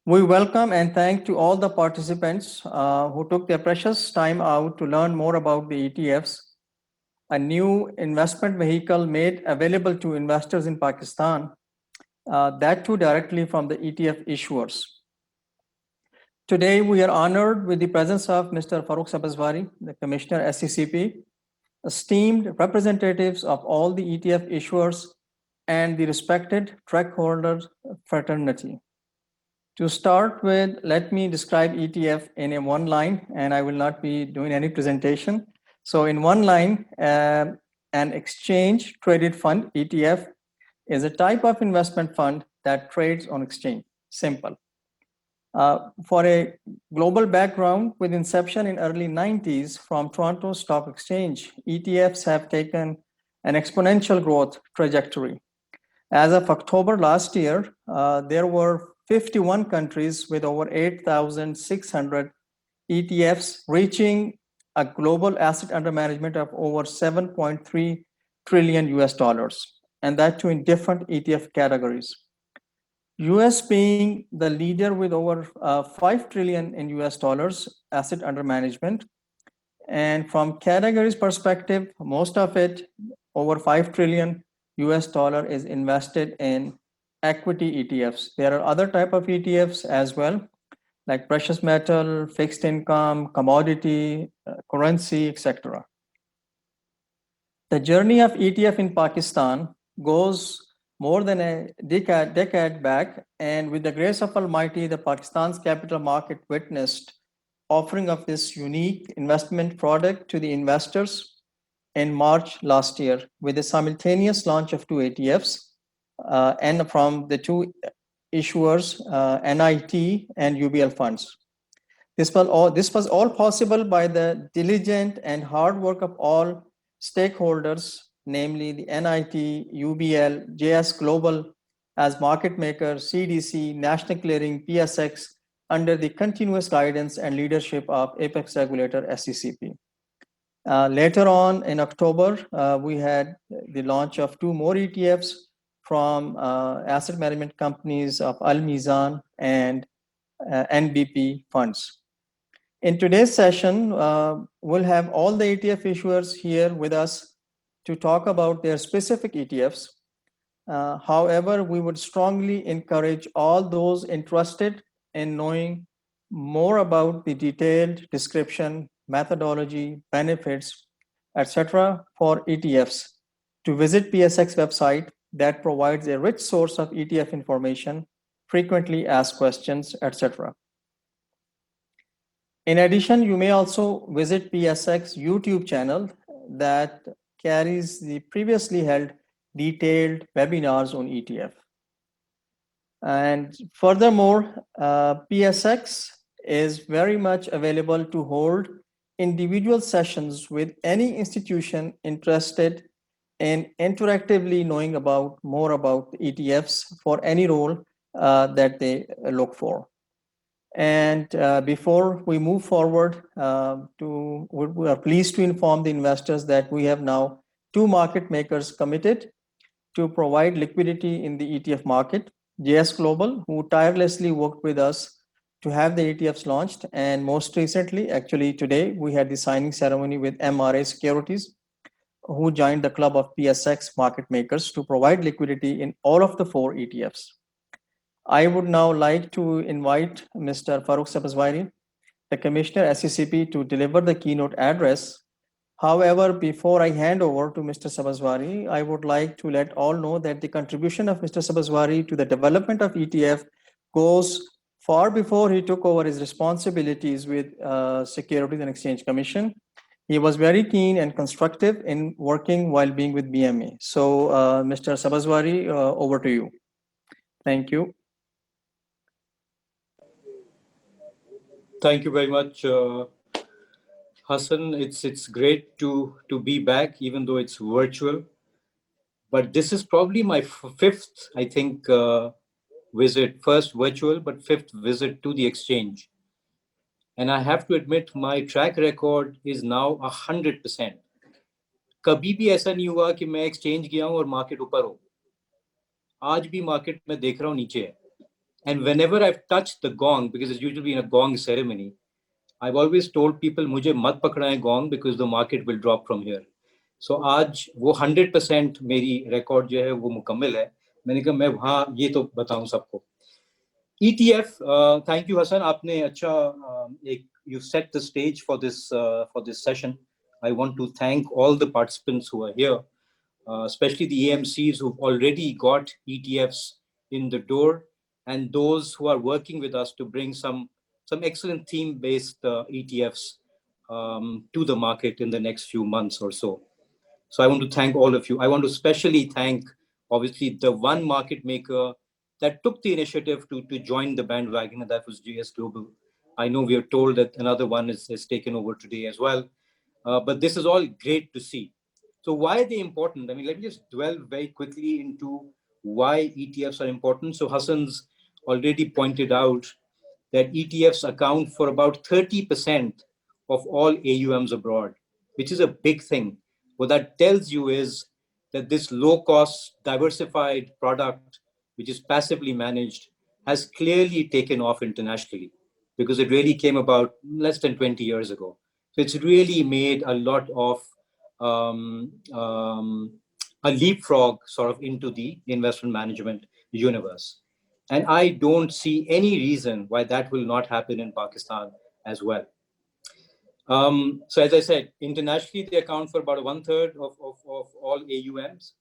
We welcome and thank to all the participants who took their precious time out to learn more about the ETFs, a new investment vehicle made available to investors in Pakistan, that too directly from the ETF issuers. Today, we are honored with the presence of Mr. Farooq Sabzwari, the Commissioner SCCP, esteemed representatives of all the ETF issuers, and the respected track holders fraternity. To start with, let me describe ETF in a one line, and I will not be doing any presentation. So in one line, an exchange traded fund, ETF, is a type of investment fund that trades on exchange. Simple. For a global background, with inception in early 90s from Toronto Stock Exchange, ETFs have taken an exponential growth trajectory. As of October last year, there were 51 countries with over 8,600 ETFs, reaching a global asset under management of over 7.3 trillion US dollars, and that too in different ETF categories. US being the leader with over 5 trillion in US dollars asset under management. And from categories perspective, most of it, over 5 trillion US dollar, is invested in equity ETFs. There are other type of ETFs as well, like precious metal, fixed income, commodity, currency, etc. The journey of ETF in Pakistan goes more than a decade back, and with the grace of Almighty, the Pakistan's capital market witnessed offering of this unique investment product to the investors in March last year with the simultaneous launch of two ETFs and from the two issuers, NIT and UBL funds. This was all possible by the diligent and hard work of all stakeholders, namely the NIT, UBL, JS Global as market maker, CDC, National Clearing, PSX, under the continuous guidance and leadership of Apex regulator SCCP. Later on in October, we had the launch of two more ETFs from asset management companies of Al Mizan and NBP funds. In today's session, we'll have all the ETF issuers here with us to talk about their specific ETFs. However, we would strongly encourage all those interested in knowing more about the detailed description, methodology, benefits, etc. for ETFs to visit PSX website that provides a rich source of ETF information, frequently asked questions, etc. In addition, you may also visit PSX YouTube channel that carries the previously held detailed webinars on ETF. And furthermore, PSX is very much available to hold individual sessions with any institution interested in interactively knowing more about ETFs for any role that they look for. And before we move forward, we are pleased to inform the investors that we have now two market makers committed to provide liquidity in the ETF market. JS Global, who tirelessly worked with us to have the ETFs launched, and most recently, actually today, we had the signing ceremony with MRA Securities, who joined the club of PSX market makers to provide liquidity in all of the four ETFs. I would now like to invite Mr. Farooq Sabzwari, the Commissioner SCCP, to deliver the keynote address. However, before I hand over to Mr. Sabzwari, I would like to let all know that the contribution of Mr. Sabzwari to the development of ETF goes far before he took over his responsibilities with Securities and Exchange Commission. He was very keen and constructive in working while being with BMA. So, Mr. Sabzwari, over to you. Thank you. Thank you very much, Hassan. It's great to be back, even though it's virtual. But this is probably my fifth, I think, visit. First virtual, but fifth visit to the exchange. And I have to admit, my track record is now 100%. कभी भी ऐसा नहीं हुआ कि मैं exchange गया हूँ और मार्केट ऊपर हो. आज भी मार्केट में देख रहा हूँ नीचे है. And whenever I've touched the gong, because it's usually in a gong ceremony, I've always told people, मुझे मत पकड़ाएं gong because the market will drop from here. So आज वो 100% मेरी record जो है वो मुकम्मल है. मैंने कहा मैं वहाँ ये तो बताऊं सबको. ETF, thank you Hassan, आपने अच्छा you set the stage for this session. I want to thank all the participants who are here, especially the AMCs who've already got ETFs in the door, and those who are working with us to bring some excellent theme-based ETFs to the market in the next few months or so. So I want to thank all of you. I want to especially thank, obviously, the one market maker that took the initiative to join the bandwagon, and that was GS Global. I know we are told that another one is taken over today as well. But this is all great to see. So why are they important? I mean, let me just dwell very quickly into why ETFs are important. So Hassan's already pointed out that ETFs account for about 30% of all AUMs abroad, which is a big thing. What that tells you is that this low-cost, diversified product, which is passively managed, has clearly taken off internationally because it really came about less than 20 years ago. So it's really made a lot of a leapfrog sort of into the investment management universe. And I don't see any reason why that will not happen in Pakistan as well. So as I said, internationally, they account for about 1/3 of all AUMs.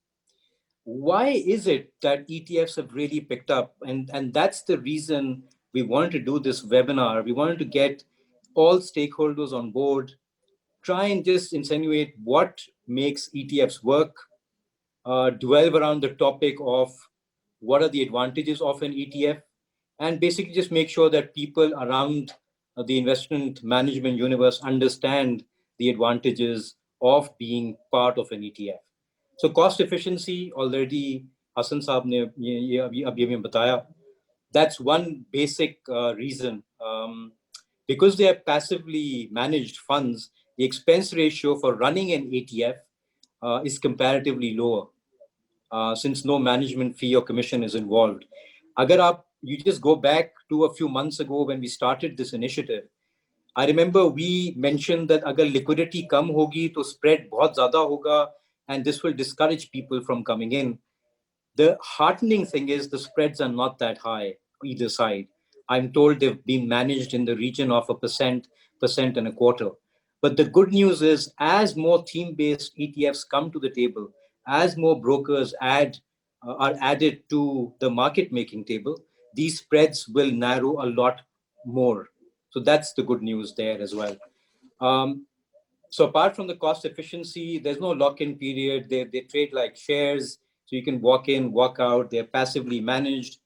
Why is it that ETFs have really picked up? And that's the reason we wanted to do this webinar. We wanted to get all stakeholders on board, try and just insinuate what makes ETFs work, dwell around the topic of what are the advantages of an ETF, and basically just make sure that people around the investment management universe understand the advantages of being part of an ETF. So cost efficiency, already Hassan Saab ne ye abhi hमें बताया, that's one basic reason. Because they are passively managed funds, the expense ratio for running an ETF is comparatively lower. Since no management fee or commission is involved. You just go back to a few months ago when we started this initiative, I remember we mentioned that agar liquidity kam hogi, to spread bahut zyada hoga, and this will discourage people from coming in. The heartening thing is the spreads are not that high either side. I'm told they've been managed in the region of 1.25%. But the good news is, as more theme-based ETFs come to the table, as more brokers are added to the market-making table, these spreads will narrow a lot more. So that's the good news there as well. So apart from the cost efficiency, there's no lock-in period. They trade like shares, so you can walk in, walk out. They're passively managed.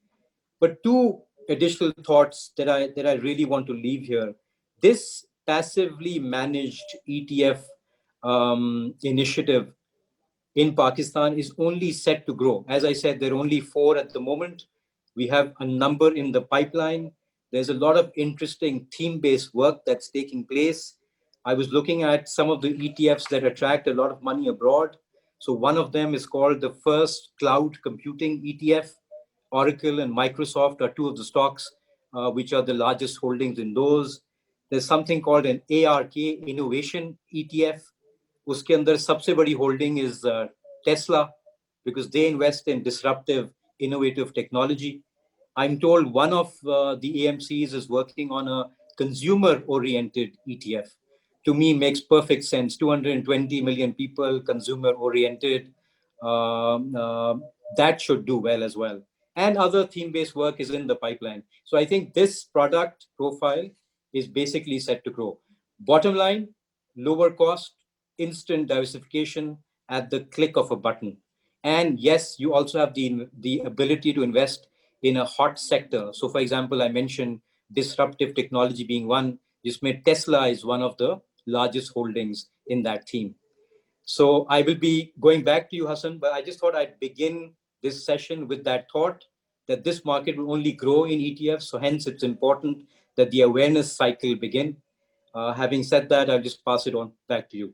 But two additional thoughts that I really want to leave here. This passively managed ETF initiative in Pakistan is only set to grow. As I said, there are only 4 at the moment. We have a number in the pipeline. There's a lot of interesting theme-based work that's taking place. I was looking at some of the ETFs that attract a lot of money abroad. So one of them is called the First Cloud Computing ETF. Oracle and Microsoft are 2 of the stocks, which are the largest holdings in those. There's something called an ARK Innovation ETF. उसके अंदर सबसे बड़ी holding is Tesla, because they invest in disruptive, innovative technology. I'm told one of the AMCs is working on a consumer-oriented ETF. To me, makes perfect sense. 220 million people, consumer-oriented. That should do well as well. And other theme-based work is in the pipeline. So I think this product profile is basically set to grow. Bottom line, lower cost, instant diversification at the click of a button. And yes, you also have the ability to invest in a hot sector. So for example, I mentioned disruptive technology being one. Jisme Tesla is one of the largest holdings in that theme. So I will be going back to you, Hassan, but I just thought I'd begin this session with that thought that this market will only grow in ETFs. So hence it's important that the awareness cycle begin. Having said that, I'll just pass it on back to you.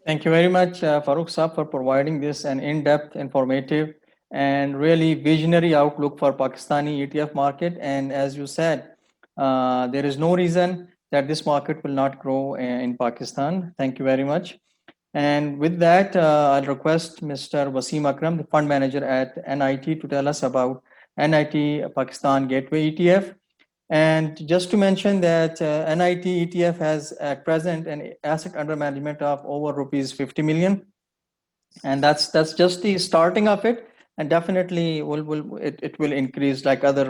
Thank you very much, Farooq Saab, for providing this an in-depth, informative, and really visionary outlook for Pakistani ETF market. And as you said, there is no reason that this market will not grow in Pakistan. Thank you very much. And with that, I'll request Mr. Wasim Akram, the fund manager at NIT, to tell us about NIT Pakistan Gateway ETF. And just to mention that NIT ETF has at present an asset under management of over rupees 50 million. And that's just the starting of it. And definitely it will increase like other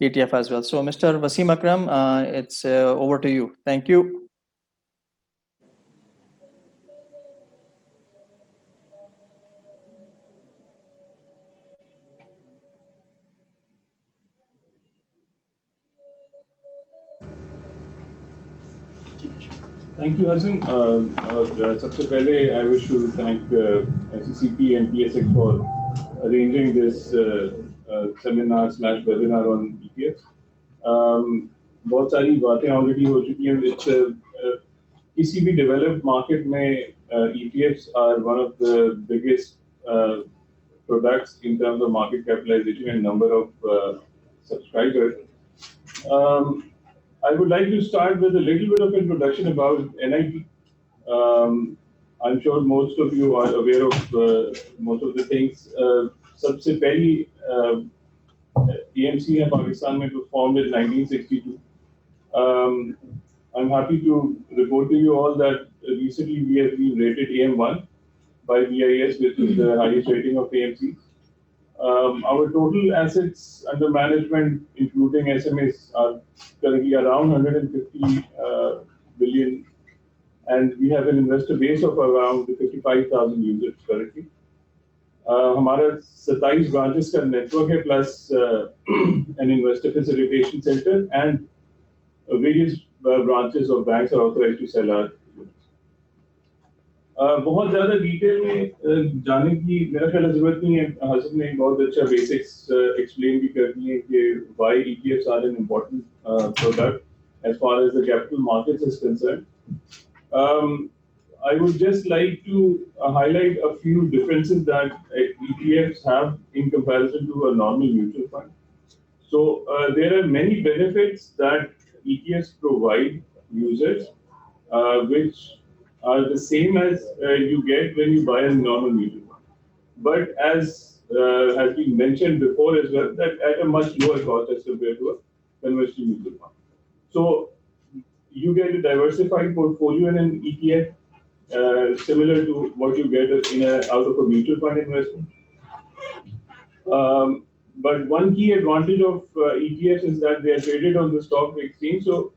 ETF as well. So Mr. Wasim Akram, it's over to you. Thank you. Thank you, Hassan. सबसे पहले I wish to thank SECP and PSX for arranging this seminar/webinar on ETFs. बहुत सारी बातें already हो चुकी हैं. किसी भी developed market में ETFs are one of the biggest products in terms of market capitalization and number of subscribers. I would like to start with a little bit of introduction about NIT. I'm sure most of you are aware of most of the things. सबसे पहली EMC in Pakistan was formed in 1962. I'm happy to report to you all that recently we have been rated AM1 by BIS, which is the highest rating of AMC. Our total assets under management, including SMAs, are currently around 150 billion, and we have an investor base of around 55,000 users currently. हमारा 27 branches का network है, plus an investor facilitation center, and various branches of banks are authorized to sell our units. बहुत ज़्यादा detail में जाने की मेरा ख्याल ज़रूरत नहीं है. हसन ने बहुत अच्छा बेसिक्स एक्सप्लेन भी कर दिए कि why ETFs are an important product as far as the capital markets is concerned. I would just like to highlight a few differences that ETFs have in comparison to a normal mutual fund. So there are many benefits that ETFs provide users, which are the same as you get when you buy a normal mutual fund. But as has been mentioned before as well, that at a much lower cost as compared to a conventional mutual fund. So you get a diversified portfolio in an ETF, similar to what you get out of a mutual fund investment. But one key advantage of ETFs is that they are traded on the stock exchange. So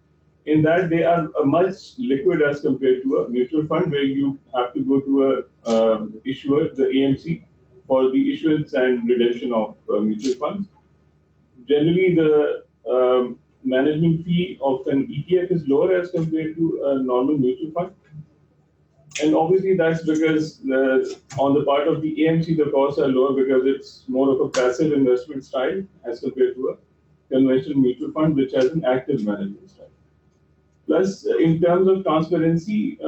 in that, they are much liquid as compared to a mutual fund, where you have to go to a issuer, the AMC, for the issuance and redemption of mutual funds. Generally, the management fee of an ETF is lower as compared to a normal mutual fund. And obviously, that's because on the part of the AMC, the costs are lower because it's more of a passive investment style as compared to a conventional mutual fund, which has an active management style. Plus, in terms of transparency,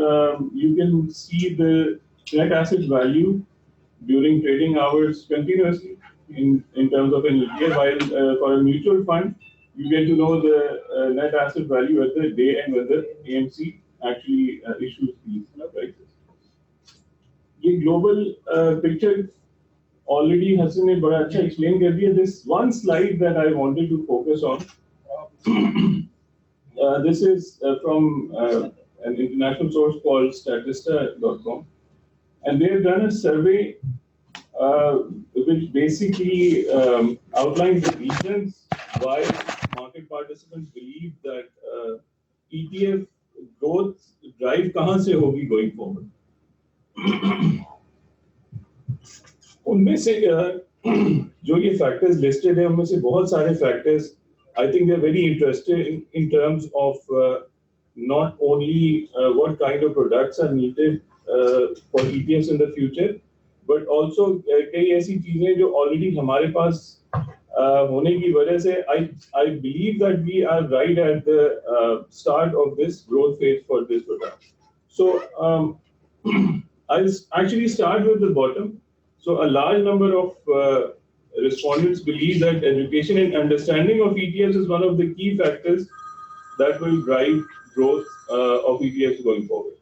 you can see the net asset value during trading hours continuously in terms of an ETF, while for a mutual fund, you get to know the net asset value at the day end when the AMC actually issues these prices. The global picture already Hassan ne bada acha explain kar diya. This one slide that I wanted to focus on. This is from an international source called Statista.com, and they have done a survey which basically outlines the reasons why market participants believe that ETF growth drive कहाँ से होगी going forward. उनमें से जो ये factors listed हैं, उनमें से बहुत सारे factors I think they're very interesting in terms of not only what kind of products are needed for ETFs in the future, but also कई ऐसी चीजें जो already हमारे पास होने की वजह से I believe that we are right at the start of this growth phase for this product. So I'll actually start with the bottom. So a large number of respondents believe that education and understanding of ETFs is one of the key factors that will drive growth of ETFs going forward.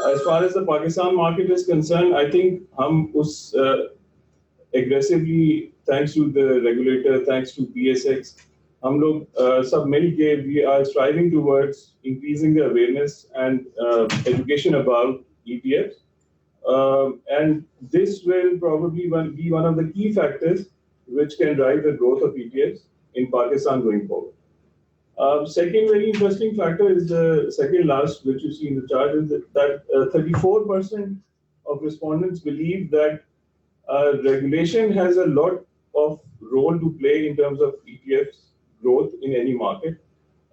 As far as the Pakistan market is concerned, I think hum us aggressively, thanks to the regulator, thanks to PSX, हम लोग सब मिलके we are striving towards increasing the awareness and education about ETFs. And this will probably be one of the key factors which can drive the growth of ETFs in Pakistan going forward. Second very interesting factor is the second last, which you see in the chart, is that 34% of respondents believe that regulation has a lot of role to play in terms of ETFs growth in any market.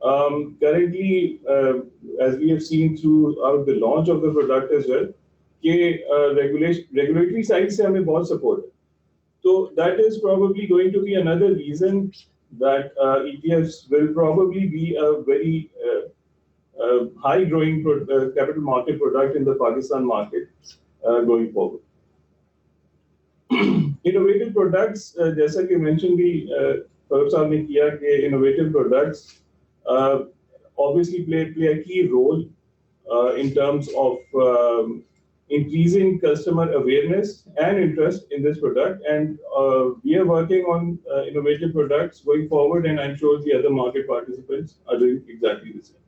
Currently, as we have seen throughout the launch of the product as well, regulatory side से हमें बहुत support है. So that is probably going to be another reason that ETFs will probably be a very high growing capital market product in the Pakistan market going forward. Innovative products, जैसा कि mention भी फरूख साहब ने किया कि innovative products obviously play a key role in terms of increasing customer awareness and interest in this product, and we are working on innovative products going forward, and I'm sure the other market participants are doing exactly the same.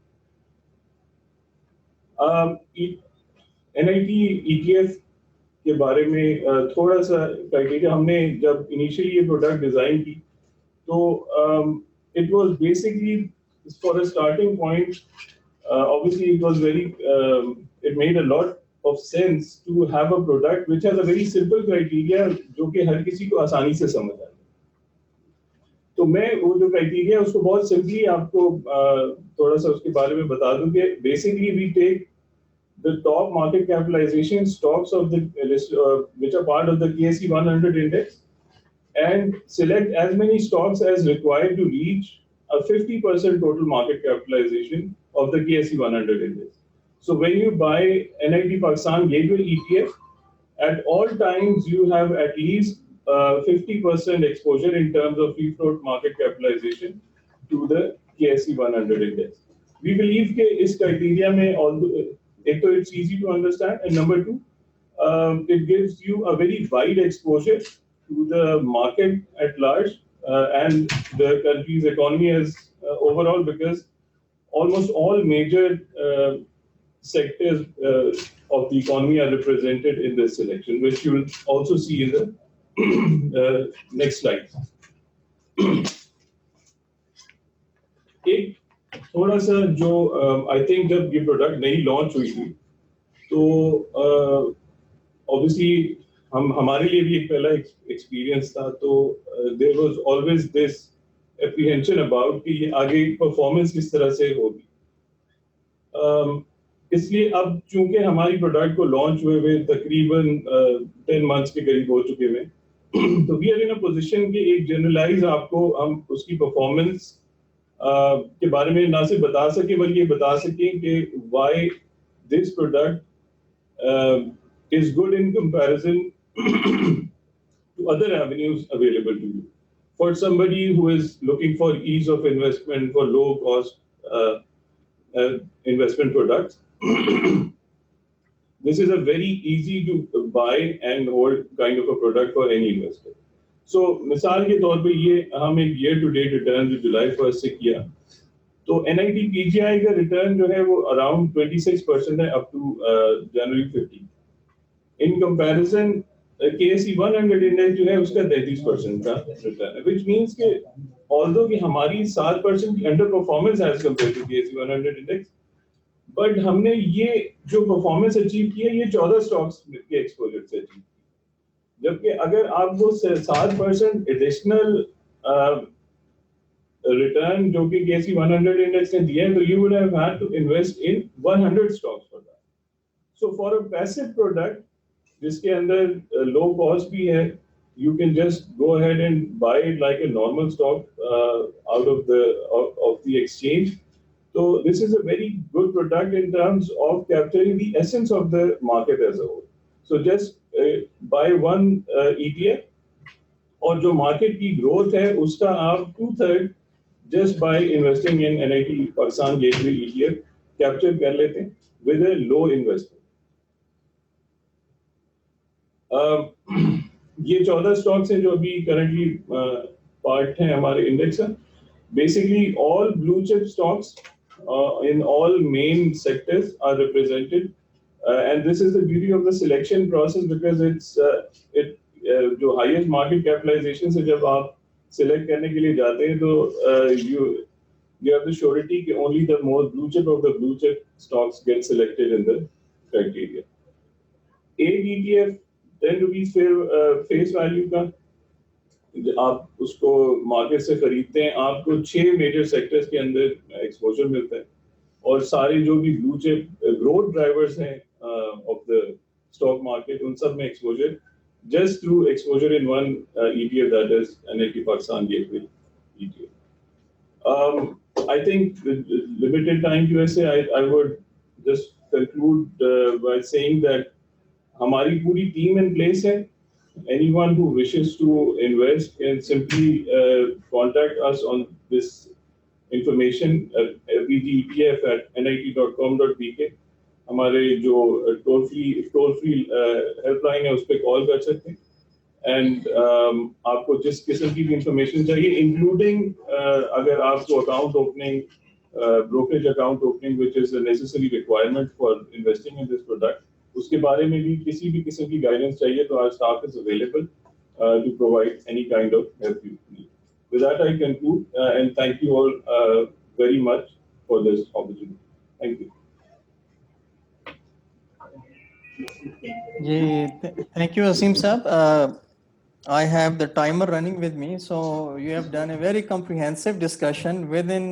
NIT ETF के बारे में थोड़ा सा criteria हमने जब initially ये product design की तो it was basically for a starting point, obviously it was very it made a lot of sense to have a product which has a very simple criteria जो कि हर किसी को आसानी से समझ आए. तो मैं वो जो क्राइटेरिया उसको बहुत सिंपली आपको थोड़ा सा उसके बारे में बता दूं कि basically we take the top market capitalization stocks of the list which are part of the KSE 100 index and select as many stocks as required to reach a 50% total market capitalization of the KSE 100 index. So when you buy NIT Pakistan Gateway ETF, at all times you have at least 50% exposure in terms of free float market capitalization to the KSE 100 index. We believe that this criteria may although it's easy to understand, and number two, it gives you a very wide exposure to the market at large and the country's economy as overall, because almost all major sectors of the economy are represented in this selection, which you will also see in the next slide. थोड़ा सा जो I think जब ये product नई launch हुई थी तो obviously हमारे लिए भी एक पहला एक्सपीरियंस था, तो there was always this apprehension about कि ये आगे परफॉर्मेंस किस तरह से होगी. इसलिए अब चूंकि हमारी प्रोडक्ट को लॉन्च हुए तकरीबन 10 मंथ्स के करीब हो चुके हैं, तो we are in a position कि एक जनरलाइज आपको हम उसकी परफॉर्मेंस के बारे में ना सिर्फ बता सके बल्कि ये बता सकें कि why this product is good in comparison to other avenues available to you. For somebody who is looking for ease of investment, for low cost investment products, this is a very easy to buy and hold kind of a product for any investor. So, मिसाल के तौर पे ये हम एक year to date return जो जुलाई 1 से किया, तो NIT PGI का रिटर्न जो है वो अराउंड 26% है up to January 15. In comparison, KSE 100 index जो है उसका 33% का रिटर्न है, which means कि although कि हमारी 7% की under performance as compared to KSE 100 index, but हमने ये जो परफॉर्मेंस अचीव की है ये 14 स्टॉक्स के एक्सपोजर से अचीव, जबकि अगर आप वो 7% एडिशनल रिटर्न जो कि KSE 100 इंडेक्स ने दिया है, तो you would have had to invest in 100 stocks for that. So for a passive product जिसके अंदर लो कॉस्ट भी है, you can just go ahead and buy it like a normal stock out of the exchange. So this is a very good product in terms of capturing the essence of the market as a whole. So just by one ETF, और जो market की growth है उसका आप 2/3 just by investing in NIT Pakistan gateway ETF capture कर लेते हैं with a low investment. ये 14 स्टॉक्स हैं जो अभी करंटली पार्ट हैं हमारे इंडेक्स का। Basically, all blue chip stocks in all main sectors are represented, and this is the beauty of the selection process because जो highest market capitalization से जब आप select करने के लिए जाते हैं तो you have the surety कि only the more blue chip of the blue chip stocks get selected in the criteria. एक ETF 10 rupees face value का आप उसको मार्केट से खरीदते हैं, आपको 6 मेजर सेक्टर्स के अंदर एक्सपोजर मिलता है और सारे जो भी ब्लू चिप ग्रोथ ड्राइवर्स हैं ऑफ द स्टॉक मार्केट उन सब में exposure just through exposure in one ETF that is NIT Pakistan gateway ETF. I think limited time की वजह से I would just conclude by saying that हमारी पूरी team in place है. Anyone who wishes to invest can simply contact us on this information FBGETF@nit.com.bk. हमारे जो toll free helpline है उस पर कॉल कर सकते हैं एंड आपको जिस किस्म की भी इंफॉर्मेशन चाहिए इंक्लूडिंग अगर आपको account opening brokerage account opening which is a necessary requirement for investing in this product उसके बारे में भी किसी भी किस्म की गाइडेंस चाहिए तो our staff is available to provide any kind of help you need. With that, I conclude and thank you all very much for this opportunity. Thank you. Thank you, Asim Saab. I have the timer running with me, so you have done a very comprehensive discussion within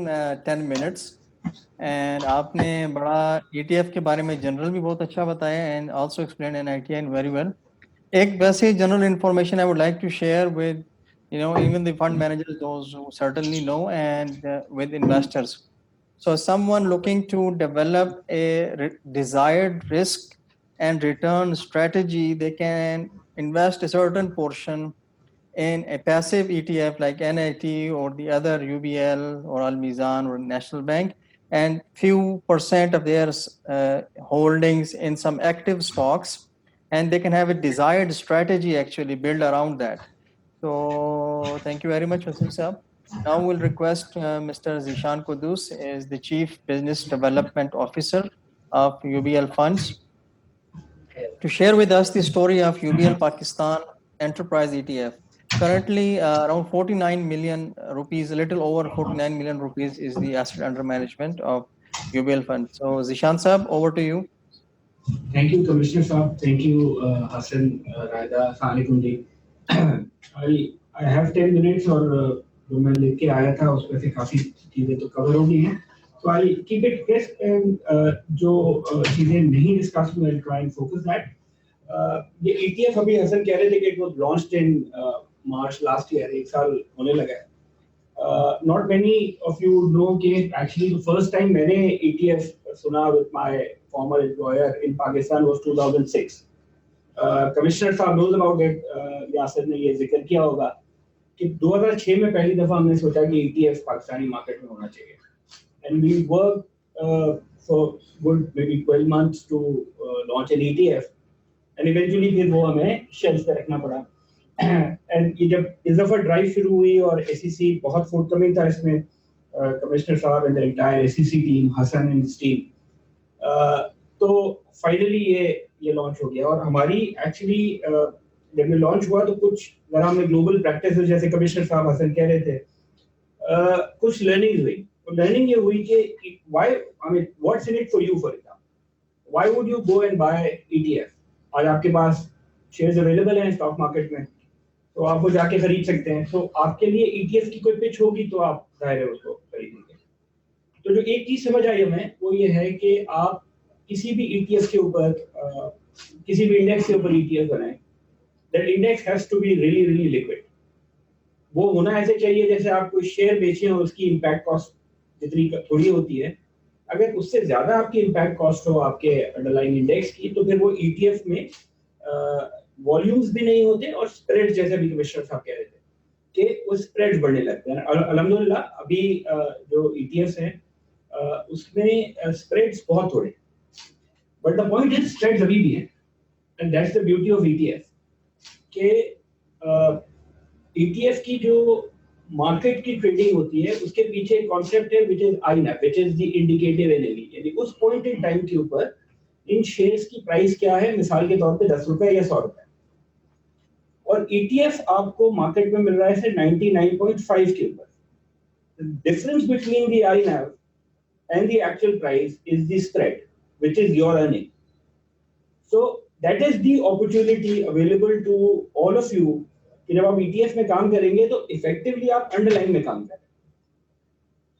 10 minutes. And आपने बड़ा ETF के बारे में general भी बहुत अच्छा बताया and also explained NITI very well. एक वैसे general information I would like to share with even the fund managers, those who certainly know, and with investors. So someone looking to develop a desired risk and return strategy, they can invest a certain portion in a passive ETF like NIT or the other UBL or Al Mizan or National Bank, and few percent of their holdings in some active stocks, and they can have a desired strategy actually build around that. So thank you very much, Wasim Saab. Now we'll request Mr. Zishan Kudus, is the Chief Business Development Officer of UBL Funds, to share with us the story of UBL Pakistan Enterprise ETF. Currently, around 49 million rupees, a little over 49 million rupees is the asset under management of UBL Fund. So Zishan Saab, over to you. Thank you, Commissioner Saab. Thank you, Hassan, Raida, Assalamualaikum ji. I have 10 minutes और जो मैं लेके आया था उसमें से काफी चीजें तो कवर हो गई हैं, so I'll keep it crisp and जो चीजें नहीं डिस्कस हुई I'll try and focus that. ये ETF अभी हसन कह रहे थे कि it was launched in March last year, एक साल होने लगा है. Not many of you know कि actually the first time मैंने ETF सुना with my former employer in Pakistan was 2006. Commissioner साहब knows about it. यासिर ने ये जिक्र किया होगा कि 2006 में पहली दफा हमने सोचा कि ETF पाकिस्तानी मार्केट में होना चाहिए, and we worked for good maybe 12 months to launch an ETF, and eventually फिर वो हमें शेल्फ पे रखना पड़ा. and ये जब इस दफा ड्राइव शुरू हुई और SEC बहुत forthcoming था इसमें, कमिश्नर साहब and the entire SEC team, Hasan and his team, तो फाइनली ये लॉन्च हो गया. और हमारी एक्चुअली जब ये लॉन्च हुआ तो कुछ अगर हमने ग्लोबल प्रैक्टिस जैसे कमिश्नर साहब हसन कह रहे थे, कुछ लर्निंग हुई. तो लर्निंग ये हुई कि why I mean what's in it for you, for example why would you go and buy ETF. आज आपके पास शेयर्स अवेलेबल हैं स्टॉक मार्केट में, तो आप वो जाके खरीद सकते हैं. तो आपके लिए ETF की कोई पिच होगी तो आप जाहिर है उसको खरीदेंगे. तो जो एक चीज समझ आई हमें वो ये है कि आप किसी भी ETF के ऊपर किसी भी इंडेक्स के ऊपर ETF बनाएं, that index has to be really liquid. वो होना ऐसे चाहिए जैसे आप कोई शेयर बेचें और उसकी इम्पैक्ट कॉस्ट जितनी थोड़ी होती है, अगर उससे ज्यादा आपकी इम्पैक्ट कॉस्ट हो आपके अंडरलाइंग इंडेक्स की, तो फिर वो ETF में वॉल्यूम्स भी नहीं होते और स्प्रेड, जैसे भी कमिश्नर साहब कह रहे थे कि वो स्प्रेड बढ़ने लगते हैं। अल्हम्दुलिल्लाह अभी जो ETFs हैं उसमें स्प्रेड्स बहुत थोड़े, but the point is spreads अभी भी हैं, and that's the beauty of ETF के ETF की जो मार्केट की ट्रेडिंग होती है उसके पीछे एक कॉन्सेप्ट है which is INAV, which is the indicative NAV, यानी उस पॉइंट इन टाइम के ऊपर इन शेयर्स की प्राइस क्या है, मिसाल के तौर पे 10 रुपए या 100 रुपए, और ETF आपको मार्केट में मिल रहा है 99.5 के ऊपर। Difference between the INAV and the actual price is the spread, which is your earning. So that is the opportunity available to all of you कि जब आप ETF में काम करेंगे तो इफेक्टिवली आप अंडरलाइन में काम करें।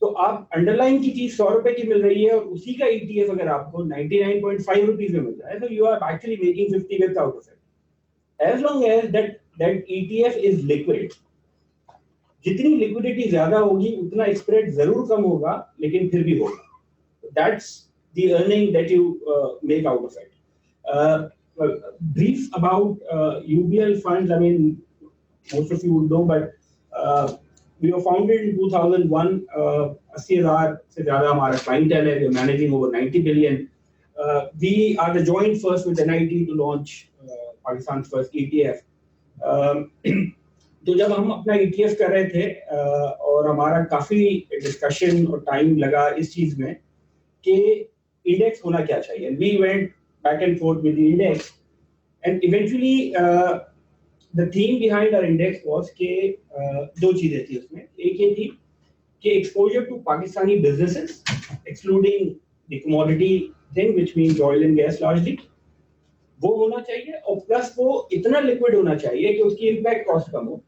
तो आप अंडरलाइन की चीज 100 रुपए की मिल रही है और उसी का ETF अगर आपको 99.5 रुपीज में मिल रहा है, तो you are actually making 50 bips out of it, as long as that ETF is liquid. जितनी लिक्विडिटी ज्यादा होगी उतना स्प्रेड जरूर कम होगा, लेकिन फिर भी होगा। That's the earning that you make out of it. Brief about UBL funds. I mean, most of you would know, but we were founded in 2001. 80,000 से ज़्यादा हमारा clientele है. We are managing over 90 billion. We are the joint first with NIT to launch Pakistan's first ETF. तो जब हम अपना ETF कर रहे थे और हमारा काफी डिस्कशन और टाइम लगा इस चीज में कि इंडेक्स होना क्या चाहिए, we went back and forth with the index, and eventually the theme behind our index was कि दो चीजें थी उसमें। एक ये थी कि exposure to Pakistani businesses excluding the commodity thing which means oil and gas largely, वो होना चाहिए, और प्लस वो इतना लिक्विड होना चाहिए कि उसकी इम्पैक्ट कॉस्ट कम हो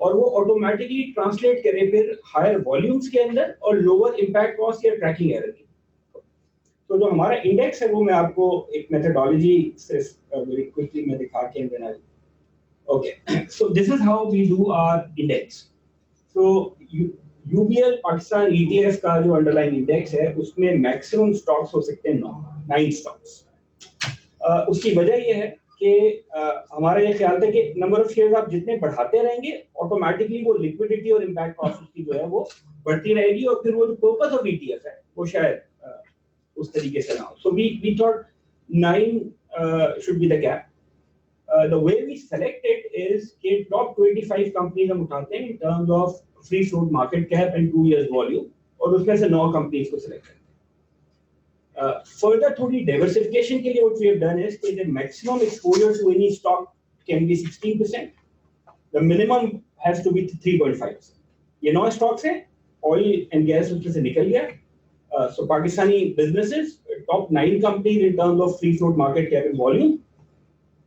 और वो ऑटोमेटिकली ट्रांसलेट करे फिर हायर वॉल्यूम्स के अंदर और लोअर इम्पैक्ट कॉस्ट या ट्रैकिंग एरर की। तो जो हमारा इंडेक्स है वो मैं आपको एक मेथोडोलॉजी से वेरी क्विकली मैं दिखा के देना। Okay, so this is how we do our index. So UBL Pakistan ETF का जो अंडरलाइन इंडेक्स है उसमें मैक्सिमम स्टॉक्स हो सकते हैं 9 स्टॉक्स। उसकी वजह ये है कि हमारा ये ख्याल था कि नंबर ऑफ शेयर्स आप जितने बढ़ाते रहेंगे ऑटोमेटिकली वो लिक्विडिटी और इम्पैक्ट कॉस्ट की जो है वो बढ़ती रहेगी, और फिर वो जो पर्पस ऑफ ETF है वो शायद उस तरीके से ना हो। So we thought 9 should be the cap. The way we select it is कि टॉप 25 कंपनीज हम उठाते हैं in terms of free float market cap and 2 years volume, और उसमें से 9 कंपनीज को सिलेक्ट करते हैं। Further, थोड़ी diversification के लिए what we have done is कि the maximum exposure to any stock can be 16%. The minimum has to be 3.5%. ये 9 stocks हैं, oil and gas उसमें से निकल गया। So Pakistani businesses, top 9 companies in terms of free float market cap and volume.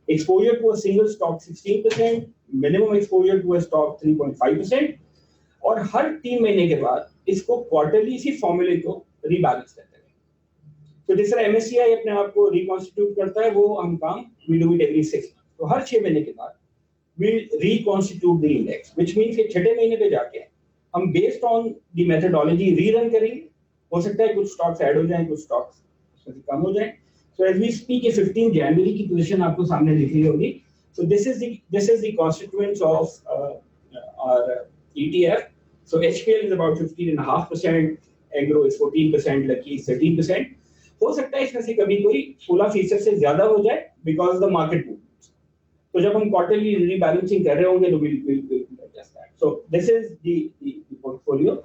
Exposure to a single stock 16%, minimum exposure to a stock 3.5%, और हर 3 महीने के बाद इसको क्वार्टरली इसी फॉर्मूले को रीबैलेंस करते हैं। तो जिस तरह MSCI अपने आप को रिकॉन्स्टिट्यूट करता है, वो हम काम we do it every 6 months. तो हर 6 महीने के बाद we'll reconstitute the index, which means कि 6ठे महीने पे जाके हम based on the methodology rerun करेंगे। हो सकता है कुछ स्टॉक्स ऐड हो जाएं, कुछ स्टॉक्स उसमें से कम हो जाएं। So as we speak, 15 जनवरी की पोजीशन आपको सामने दिख रही होगी। So this is the constituents of our ETF. So HPL is about 15.5%, Agro is 14%, Lucky is 13%. हो सकता है इसमें से कभी कोई 16% से ज्यादा हो जाए because of the market movements. तो जब हम क्वार्टरली रीबैलेंसिंग कर रहे होंगे तो we'll adjust that. So this is the portfolio.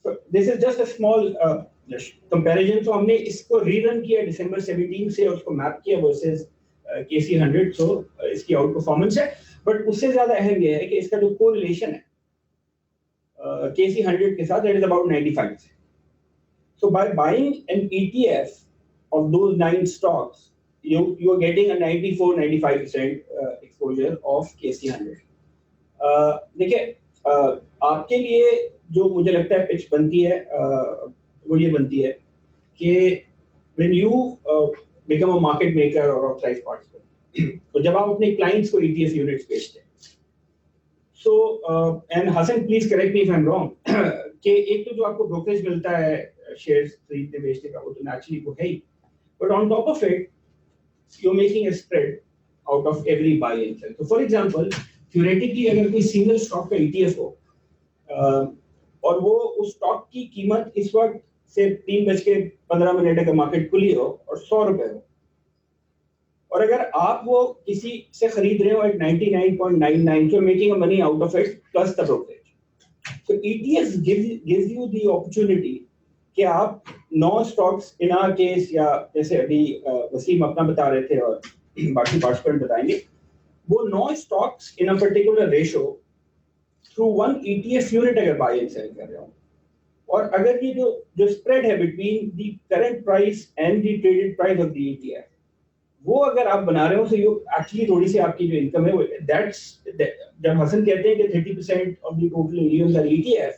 So this is just a small comparison. So हमने इसको रीरन किया दिसंबर 17 से और उसको मैप किया वर्सेस KC 100। सो इसकी आउट परफॉर्मेंस है, बट उससे ज्यादा अहम यह है कि इसका जो कोरिलेशन है KC 100 के साथ, that is about 95%. So by buying an ETF of those 9 stocks, you are getting a 94-95% exposure of KC 100. देखिए आपके लिए जो मुझे लगता है पिच बनती है वो ये बनती है कि when you become a market maker or authorized participant, तो जब आप अपने clients को ETF units बेचते हैं, so and Hassan please correct me if I'm wrong, कि एक तो जो आपको ब्रोकरेज मिलता है शेयर्स खरीदने बेचने का, वो तो नेचुरली वो है ही, but on top of it you are making a spread out of every buy and sell. तो फॉर एग्जांपल थ्योरेटिकली अगर कोई सिंगल स्टॉक का ETF हो और वो उस स्टॉक की कीमत इस वक्त से 3:15 अगर मार्केट खुली हो और 100 रुपए हो, और अगर आप वो किसी से खरीद रहे हो eight 99.99, so making a money out of it plus the brokerage. So ETFs gives you the opportunity कि आप 9 स्टॉक्स इन आवर केस, या जैसे अभी वसीम अपना बता रहे थे और बाकी पार्टिसिपेंट बताएंगे, वो 9 stocks in a particular ratio through one ETF unit अगर बाय एंड सेल कर रहे हो, और अगर ये जो स्प्रेड है between the current price and the traded price of the ETF, वो अगर आप बना रहे हो, सो यू एक्चुअली थोड़ी सी आपकी जो इनकम है वो दैट्स, जब हसन कहते हैं कि 30% of the total Indians are ETF,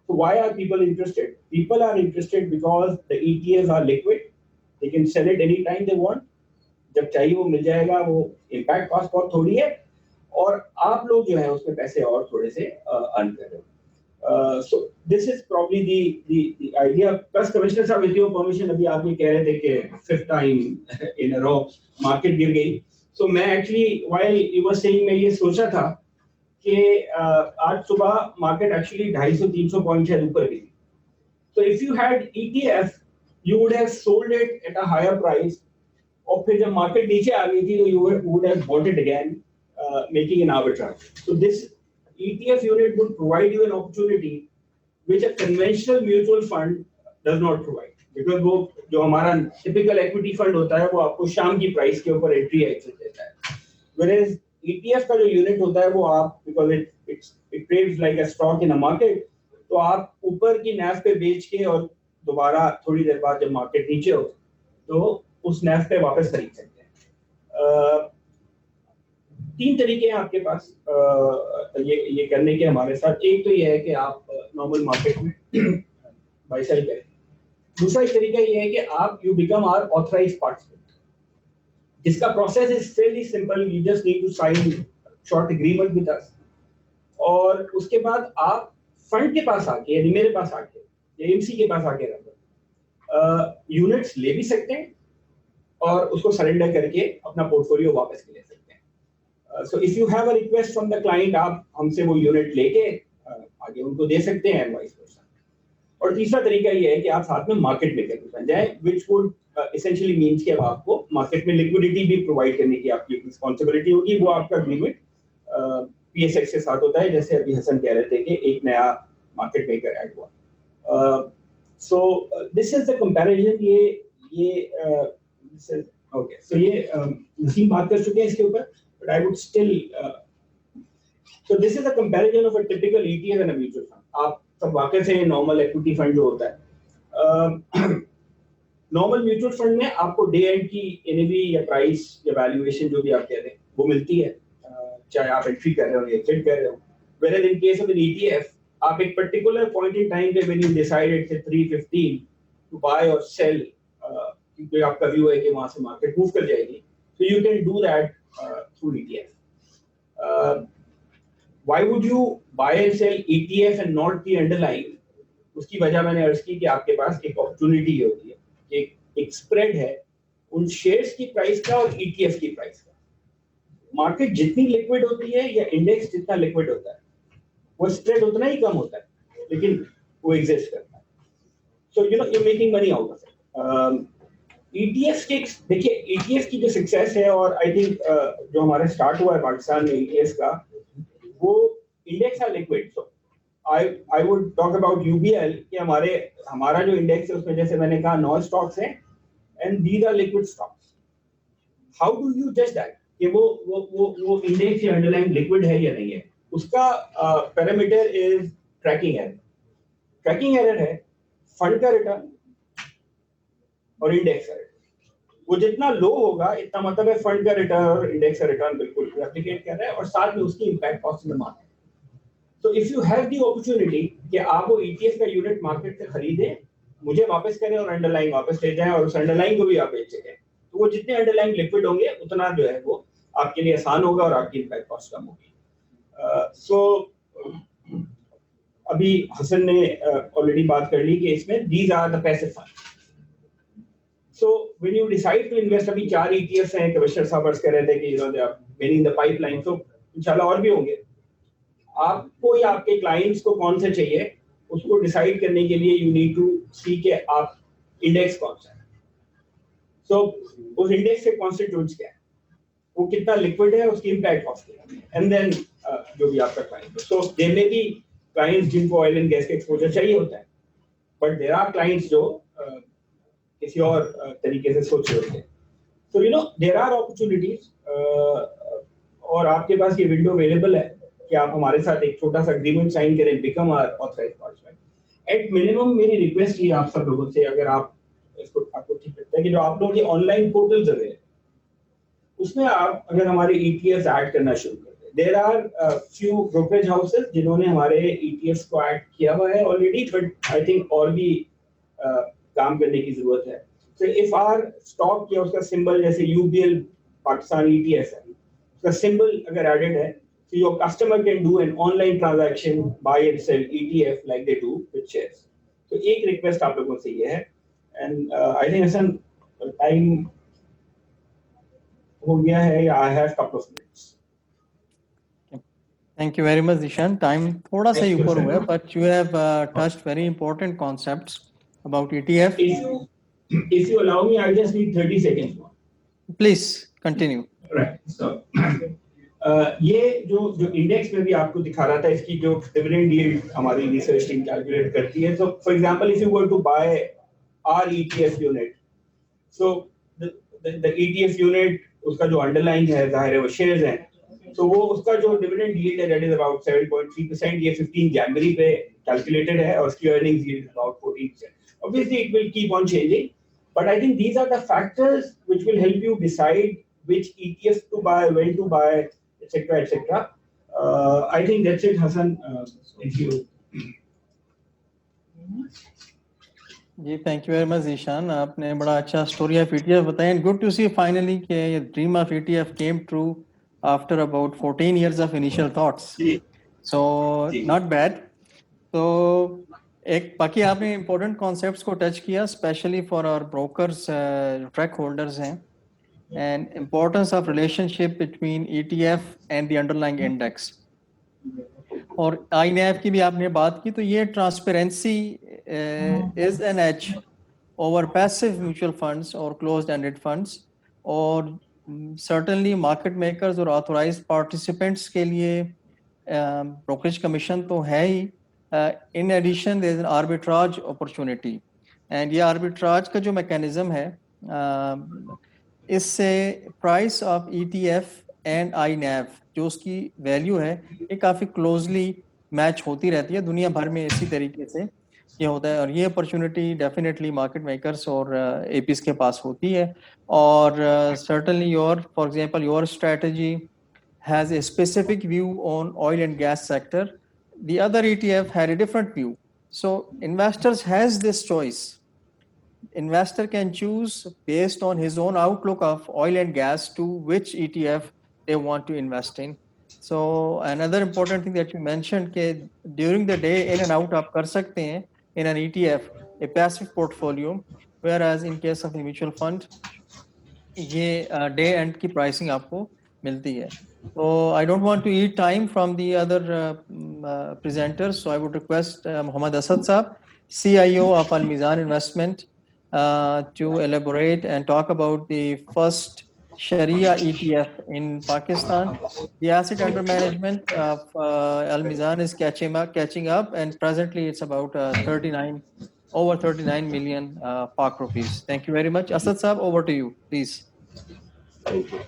so why are people interested? People are interested because the ETFs are liquid, they can sell it anytime they want, जब चाहिए वो मिल जाएगा, वो इम्पैक्ट कॉस्ट बहुत थोड़ी है, और आप लोग जो है उसमें पैसे और थोड़े से अर्न कर रहे हो. So this is probably the idea. Plus commissioner साहब, with your permission, अभी आप ये कह रहे थे कि 5th time in a row market गिर गई. So मैं actually while you were saying मैं ये सोचा था कि आज सुबह मार्केट एक्चुअली 250-300 पॉइंट शायद ऊपर गई. So if you had ETF, you would have sold it at a higher price, और फिर जब मार्केट नीचे आ गई थी तो you would have bought it again, making an arbitrage. So this ETF unit would provide you an opportunity which a conventional mutual fund does not provide, because वो जो हमारा typical equity fund होता है वो आपको शाम की प्राइस के ऊपर एंट्री एक्सेस देता है, whereas ETF का जो यूनिट होता है वो आप, because it trades like a stock in a market, तो आप ऊपर की नैव पे बेच के और दोबारा थोड़ी देर बाद जब मार्केट नीचे हो तो उस नैव पे वापस खरीद सकते हैं. 3 तरीके हैं आपके पास ये करने के हमारे साथ. एक तो ये है कि आप नॉर्मल मार्केट में बाय सेल करें. दूसरा एक तरीका ये है कि आप you become our authorised participant, जिसका process is fairly simple. You just need to sign short agreement with us, और उसके बाद आप फंड के पास आके, यानी मेरे पास आके या एमसी के पास आके यूनिट्स ले भी सकते हैं और उसको सरेंडर करके अपना पोर्टफोलियो वापस ले सकते हैं. So if you have a request from the client, आप हमसे वो यूनिट लेके आगे उनको दे सकते हैं, वाइस वर्सा. और तीसरा तरीका ये है कि आप साथ में मार्केट मेकर बन जाए, which would essentially means कि अब आपको मार्केट में लिक्विडिटी भी प्रोवाइड करने की आपकी रिस्पांसिबिलिटी होगी. वो आपका एग्रीमेंट PSX के साथ होता है, जैसे अभी हसन कह रहे थे कि एक नया मार्केट मेकर ऐड हुआ. So this is the comparison. ये okay. So ये नसीम बात कर चुके हैं इसके ऊपर. But I would still, so this is a comparison of a typical ETF and a mutual fund. आप सब वाकई से नॉर्मल इक्विटी फंड जो होता है, नॉर्मल म्यूचुअल फंड में आपको डे एंड की NAV या प्राइस या वैल्यूएशन जो भी आप कहते हैं वो मिलती है, चाहे आप एंट्री कर रहे हो या एग्जिट कर रहे हो. Whereas in case of an ETF, आप एक पर्टिकुलर पॉइंट इन टाइम पे when you decided say 315 to buy or sell, क्योंकि आपका व्यू है कि वहां से मार्केट मूव कर जाएगी, so you can do that through ETF. Why would you buy and sell ETF and not the underlying? उसकी वजह मैंने अर्ज की कि आपके पास एक अपॉर्चुनिटी होती है, एक स्प्रेड है उन शेयर्स की प्राइस का और ETF की प्राइस का. मार्केट जितनी लिक्विड होती है या इंडेक्स जितना लिक्विड होता है, वो स्प्रेड उतना ही कम होता है, लेकिन वो एग्जिस्ट करता है. So you know you're making money out of it. ETFs के देखिए, ETF की जो सक्सेस है, और आई थिंक जो हमारे स्टार्ट हुआ है पाकिस्तान में ETFs का, वो इंडेक्स है liquid. So I would talk about UBL कि हमारा जो इंडेक्स है उसमें जैसे मैंने कहा 9 स्टॉक्स हैं and these are liquid stocks. How do you जज दैट कि वो इंडेक्स या अंडरलाइन लिक्विड है या नहीं है? उसका parameter is tracking error. Tracking error है फंड का रिटर्न और इंडेक्स का रिटर्न. वो जितना लो होगा इतना मतलब है फंड का रिटर्न और इंडेक्स का रिटर्न बिल्कुल रेप्लिकेट कर रहा है, और साथ में उसकी इंपैक्ट कॉस्ट में मार्केट. तो if you have the opportunity कि आप वो ETF का यूनिट मार्केट से खरीदें, मुझे वापस करें और अंडरलाइन वापस ले जाएं, और उस अंडरलाइन को भी आप बेच सकें, तो वो जितने अंडरलाइन लिक्विड होंगे उतना जो है वो आपके लिए आसान होगा और आपकी इंपैक्ट कॉस्ट कम होगी. सो अभी हसन ने ऑलरेडी बात कर ली कि इसमें these are the passive funds. So when you decide to invest, अभी 4 ETFs हैं, कमिश्नर साहब अर्ज कर रहे थे कि they are many in the pipeline, so इंशाल्लाह और भी होंगे. आपको या आपके क्लाइंट्स को कौन से चाहिए उसको डिसाइड करने के लिए you need to see कि आप इंडेक्स कौन सा है. So उस इंडेक्स के कॉन्स्टिट्यूएंट्स क्या है, वो कितना लिक्विड है, उसकी इम्पैक्ट कॉस्ट क्या है, एंड देन जो भी आपका क्लाइंट है. So there may be clients जिनको ऑयल एंड गैस के एक्सपोजर चाहिए होता है, बट देयर आर क्लाइंट्स जो किसी और तरीके से सोच रहे होते हैं. So you know there are opportunities, और आपके पास ये विंडो अवेलेबल है कि आप हमारे साथ एक छोटा सा एग्रीमेंट साइन करें, become our authorised partner. At minimum मेरी रिक्वेस्ट ये आप सब लोगों से, अगर आप इसको आपको ठीक लगता है कि जो आप लोग ये ऑनलाइन पोर्टल्स है उसमें आप अगर हमारे ETFs ऐड करना शुरू कर दें. There are few brokerage houses जिन्होंने हमारे ETFs को ऐड किया हुआ है ऑलरेडी, बट आई थिंक और भी काम करने की जरूरत है. सो इफ आर स्टॉक या उसका सिंबल जैसे UBL पाकिस्तान ETF है, उसका सिंबल अगर एडेड है, so your customer can do an online transaction, buy and sell ETF like they do with shares. तो एक रिक्वेस्ट आप लोगों से ये है, and I think Hassan time हो गया है, या I have couple of minutes. Thank you very much, Zishan. Time थोड़ा सा Thank ही you, ऊपर sir. हुआ है, but you have touched very important concepts about ETF. If you allow me, I just need 30 seconds more. Please continue. Right. So ये जो index में भी आपको दिखा रहा था, इसकी जो डिविडेंड यील्ड हमारी रिसर्च टीम कैलकुलेट करती है. So for example, if you were to buy our ETF unit, so the ETF unit उसका जो अंडरलाइन है, जाहिर है वो शेयर्स हैं, तो वो उसका जो डिविडेंड यील्ड है दैट इज अबाउट 7.3%. ये 15 जनवरी पे कैलकुलेटेड है और उसकी earnings yield about 14%. Obviously it will keep on changing, but I think these are the factors which will help you decide which ETFs to buy, when to buy, etc., etc. I think that's it, Hassan. Thank you. जी thank you very much Ishaan, आपने बड़ा अच्छा story of ETF बताया. And good to see finally कि ये dream of ETF came true after about 14 years of initial thoughts. So not bad. तो एक बाकी आपने इम्पोर्टेंट कॉन्सेप्ट्स को टच किया, especially for our brokers, track holders हैं, and importance of relationship between ETF and the underlying index. और INAV की भी आपने बात की, तो ये transparency is an edge over passive mutual funds और क्लोज्ड एंडेड फंड्स. और सर्टेनली मार्केट मेकर्स और ऑथोराइज्ड पार्टिसिपेंट्स के लिए ब्रोकरेज कमीशन तो है ही. In addition there is an arbitrage opportunity, and ये आर्बिट्राज का जो मैकेनिज्म है, इससे price of ETF and INAV जो उसकी वैल्यू है ये काफ़ी क्लोजली मैच होती रहती है. दुनिया भर में इसी तरीके से ये होता है, और ये अपॉर्चुनिटी डेफिनेटली मार्केट मेकर्स और APs के पास होती है. और certainly your, for example, your strategy has a specific view on oil and gas sector. The other ETF had a different view. So investors has this choice. Investor can choose based on his own outlook of oil and gas to which ETF they want to invest in. So another important thing that you mentioned कि during the day in and out आप कर सकते हैं in an ETF, a passive portfolio, whereas in case of a mutual fund ये day end की pricing आपको मिलती है. So I don't want to eat time from the other presenters, so I would request Mohammad Asad Saab, CIO of Al Mizan Investment, to elaborate and talk about the first Sharia ETF in Pakistan. The asset under management of Al Mizan is catching up, and presently it's about over 39 million Pak rupees. Thank you very much. Asad Saab, over to you, please. Thank you.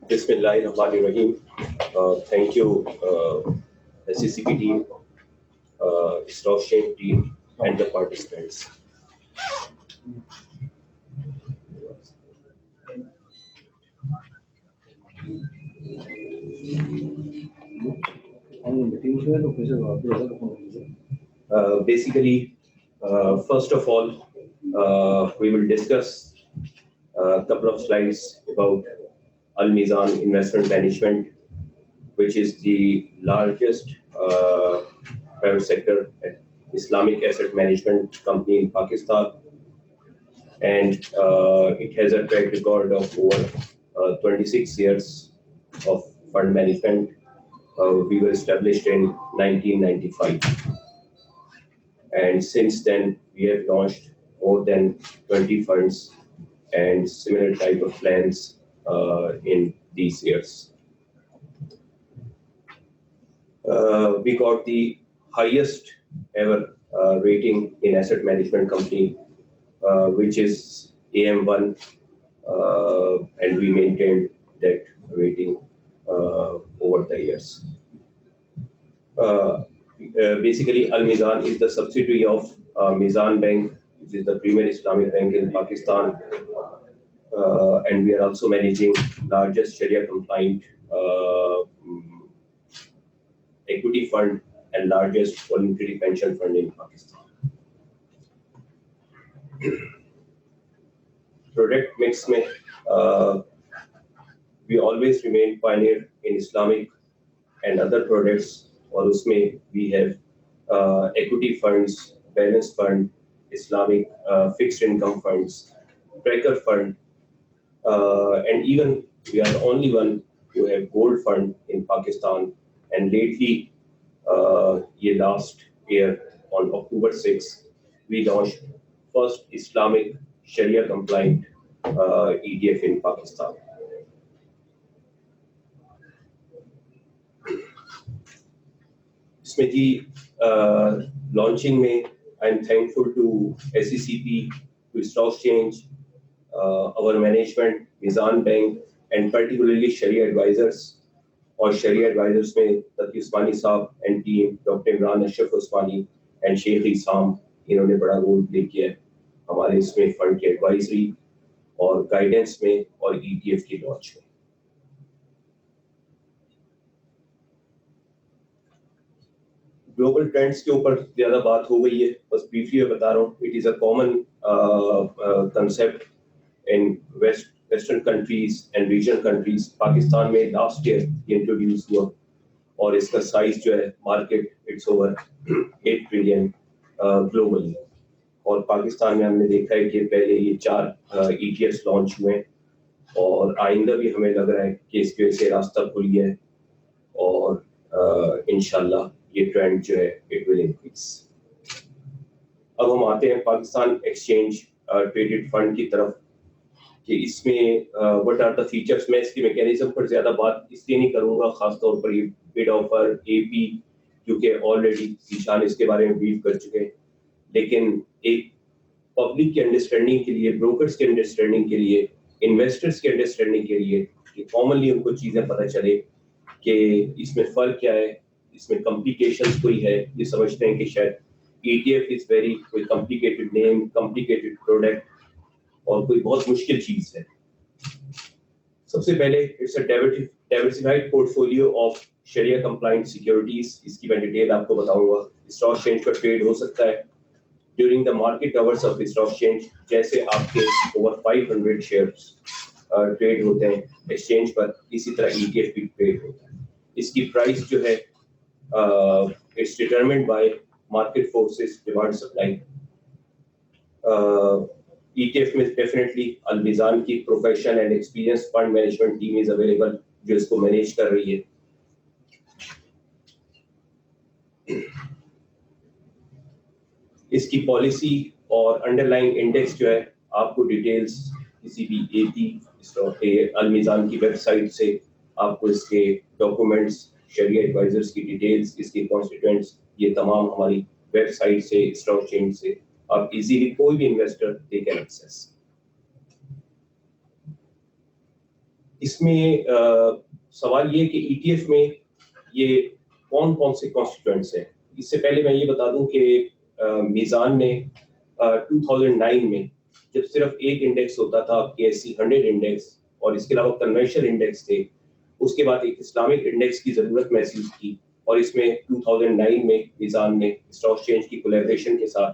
Bismillahirrahmanirrahim. Thank you, SCCP team, stock exchange team, and the participants. Basically, first of all, we will discuss a couple of slides about Al Mizan Investment Management, which is the largest private sector Islamic asset management company in Pakistan, and it has a track record of over 26 years of fund management. We were established in 1995, and since then we have launched more than 20 funds and similar type of plans in these years. We got the highest ever rating in asset management company, which is AM1, and we maintained that rating over the years. Basically, Al Mizan is the subsidiary of Mizan Bank, which is the premier Islamic bank in Pakistan, and we are also managing largest Sharia compliant equity fund and largest voluntary pension fund in Pakistan. Product mix में we always remain pioneer in Islamic and other products, और उसमें we have equity funds, balance fund, Islamic fixed income funds, tracker fund, and even we are the only one who have gold fund in Pakistan. And lately, last year on October 6, we launched first Islamic Sharia compliant ETF in Pakistan. इसमें जी launching में I am thankful to SCCP, to Stock Exchange, our management, Mizan Bank, and particularly Sharia advisors. और Sharia advisors में तकी उस्मानी साहब and team, Dr. Imran Ashraf Usmani and Sheikh Isam, इन्होंने बड़ा role play किया है हमारे इसमें फंड की एडवाइजरी और गाइडेंस में और ETF की लॉन्च में. ग्लोबल ट्रेंड्स के ऊपर ज्यादा बात हो गई है, बस ब्रीफली मैं बता रहा हूँ. It is a common concept in western countries and regional countries. Pakistan में लास्ट ईयर इंट्रोड्यूस हुआ और इसका साइज जो है market it's over 8 trillion globally. और पाकिस्तान में हमने देखा है कि पहले ये 4 ETFs लॉन्च हुए और आइंदा भी हमें लग रहा है कि इसकी वजह से रास्ता खुल गया है और इंशाल्लाह ये ट्रेंड जो है इट विल इंक्रीज. अब हम आते हैं पाकिस्तान एक्सचेंज ट्रेडेड फंड की तरफ कि इसमें व्हाट आर द फीचर्स. मैं इसके मैकेनिज्म पर ज्यादा बात इसलिए नहीं करूंगा, खासतौर पर ये बिड ऑफर AP क्योंकि ऑलरेडी ईशान इसके बारे में ब्रीफ कर चुके हैं. लेकिन एक पब्लिक की अंडरस्टैंडिंग के लिए, ब्रोकर्स के अंडरस्टैंडिंग के लिए, इन्वेस्टर्स के अंडरस्टैंडिंग के लिए कि कॉमनली उनको चीजें पता चले कि इसमें फर्क क्या है, इसमें कॉम्प्लिकेशंस कोई है. ये समझते हैं कि शायद ETF इज वेरी कोई कॉम्प्लिकेटेड नेम, कॉम्प्लिकेटेड प्रोडक्ट और कोई बहुत मुश्किल चीज है. सबसे पहले it's a diversified portfolio of shariah compliant securities. इसकी मैं डिटेल आपको बताऊंगा. स्टॉक एक्सचेंज पर ट्रेड हो सकता है during the market hours of stock exchange. जैसे आपके ओवर 500 शेयर्स ट्रेड होते हैं एक्सचेंज पर, इसी तरह ETF भी ट्रेड होता है. इसकी प्राइस जो है it's determined by market forces, demand supply. ETF में definitely Al Mizan की professional and experienced fund management team is available जो इसको मैनेज कर रही है. इसकी पॉलिसी और अंडरलाइंग इंडेक्स जो है आपको डिटेल्स किसी भी AP Al Mizan की वेबसाइट से आपको इसके डॉक्यूमेंट्स, शरिया एडवाइजर्स की डिटेल्स, इसके कॉन्स्टिट्यूएंट्स, ये तमाम हमारी वेबसाइट से, स्टॉक एक्सचेंज से आप इजीली कोई भी इन्वेस्टर दे कैन एक्सेस. इसमें सवाल ये कि ETF में ये कौन कौन से कॉन्स्टिट्यूएंट्स हैं। इससे पहले मैं ये बता दूं कि मीज़ान ने 2009 में जब सिर्फ एक इंडेक्स होता था KSE 100 इंडेक्स और इसके अलावा कन्वेंशनल इंडेक्स थे, उसके बाद एक इस्लामिक इंडेक्स की ज़रूरत महसूस की और इसमें 2009 में मीज़ान ने स्टॉक एक्सचेंज की कोलैबोरेशन के साथ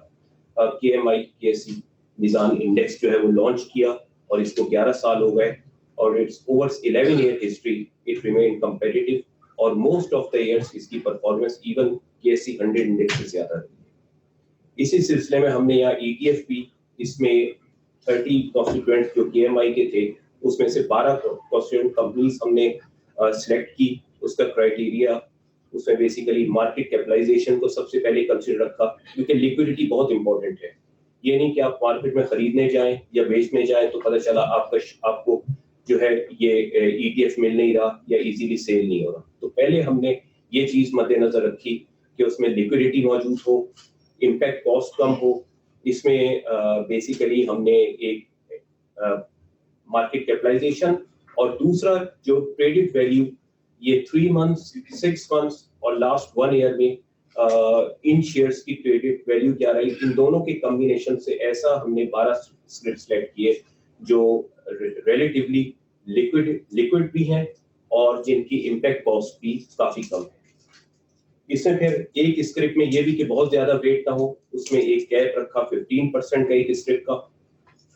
KMI KSE मीज़ान इंडेक्स जो है वो लॉन्च किया और इसको 11 साल हो गए और it's over 11 year history it remain competitive और मोस्ट ऑफ द इयर्स इसकी परफॉर्मेंस इवन KSE 100 इंडेक्स से ज्यादा रही है। इसी सिलसिले में हमने यहाँ ETF भी इसमें 30 कॉन्स्टिट्यूएंट जो KMI के थे उसमें से 12 कॉन्स्टिट्यूएंट कंपनीज हमने सिलेक्ट की। उसका क्राइटेरिया उसमें बेसिकली मार्केट कैपिटलाइजेशन को सबसे पहले कंसिडर रखा क्योंकि लिक्विडिटी बहुत इंपॉर्टेंट है। ये नहीं कि आप मार्केट में खरीदने जाएं या बेचने जाएं तो पता चला आपको जो है ये ETF मिल नहीं रहा या इजीली सेल नहीं हो रहा। तो पहले हमने ये चीज मद्देनजर रखी कि उसमें लिक्विडिटी मौजूद हो, इम्पैक्ट कॉस्ट कम हो। इसमें बेसिकली हमने एक मार्केट कैपिटलाइजेशन और दूसरा जो ट्रेडेड वैल्यू ये 3 मंथ्स 6 मंथ्स और लास्ट 1 ईयर में इन शेयर्स की ट्रेडेड वैल्यू क्या रही, इन दोनों के कॉम्बिनेशन से ऐसा हमने 12 स्क्रिप्ट सेलेक्ट किए जो रिलेटिवली लिक्विड भी हैं और जिनकी इम्पैक्ट कॉस्ट भी काफी कम है। इसमें फिर एक स्क्रिप्ट में ये भी कि बहुत ज्यादा वेट ना हो, उसमें एक कैप रखा 15% का एक स्क्रिप्ट का,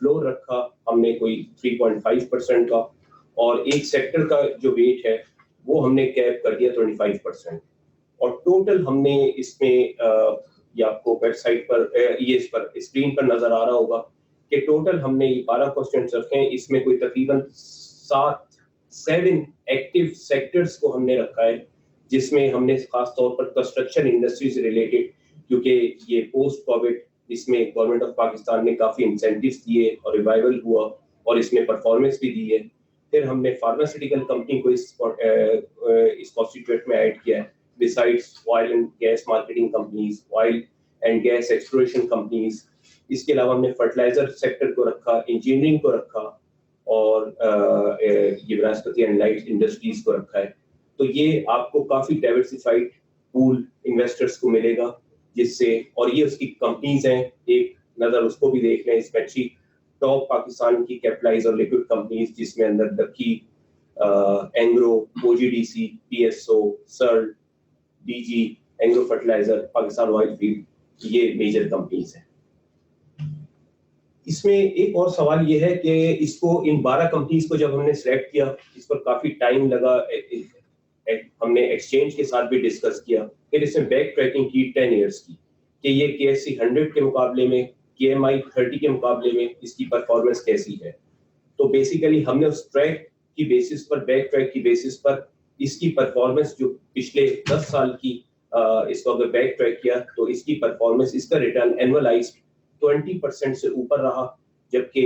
फ्लोर रखा हमने कोई 3.5% का और एक सेक्टर का जो वेट है वो हमने कैप कर दिया 25% और टोटल हमने इसमें ये आपको वेबसाइट पर ये इस पर स्क्रीन पर नजर आ रहा होगा कि टोटल हमने ये 12 क्वेश्चंस रखे हैं। इसमें कोई तकरीबन 7 एक्टिव सेक्टर्स को हमने रखा है जिसमें हमने खास तौर पर कंस्ट्रक्शन इंडस्ट्री से रिलेटेड, क्योंकि ये पोस्ट कोविड इसमें गवर्नमेंट ऑफ पाकिस्तान ने काफी इंसेंटिव्स दिए और रिवाइवल हुआ और इसमें परफॉर्मेंस भी दी है। फिर हमने फार्मास्यूटिकल कंपनी को इस कॉन्स्टिट्यूएंट में ऐड किया है, besides oil and gas marketing companies, oil and gas exploration companies. इसके अलावा हमने फर्टिलाइजर सेक्टर को रखा, इंजीनियरिंग को रखा और ये वनस्पति एंड लाइट इंडस्ट्रीज को रखा है। तो ये आपको काफी डाइवर्सिफाइड पूल इन्वेस्टर्स को मिलेगा जिससे, और ये उसकी कंपनीज हैं, एक नजर उसको भी देख लें। इसमें अच्छी टॉप पाकिस्तान की कैपिटलाइज और लिक्विड कंपनीज जिसमें अंदर दक्की, Engro, OGDC, PSO, Searle, DG, Engro fertilizer, Pakistan oil field, ये मेजर कंपनीज हैं। इसमें एक और सवाल ये है कि इसको इन 12 कंपनीज को जब हमने सिलेक्ट किया इस पर काफी टाइम लगा, हमने एक्सचेंज के साथ भी डिस्कस किया, फिर इसमें बैक ट्रैकिंग की 10 इयर्स की कि ये KSE 100 के मुकाबले में, KMI 30 के मुकाबले में इसकी परफॉर्मेंस कैसी है। तो बेसिकली हमने उस ट्रैक की बेसिस पर, बैक ट्रैक की बेसिस पर इसकी परफॉर्मेंस जो पिछले 10 साल की इसको अगर बैक ट्रैक किया तो इसकी परफॉर्मेंस, इसका रिटर्न एनुअलाइज्ड 20% से ऊपर रहा, जबकि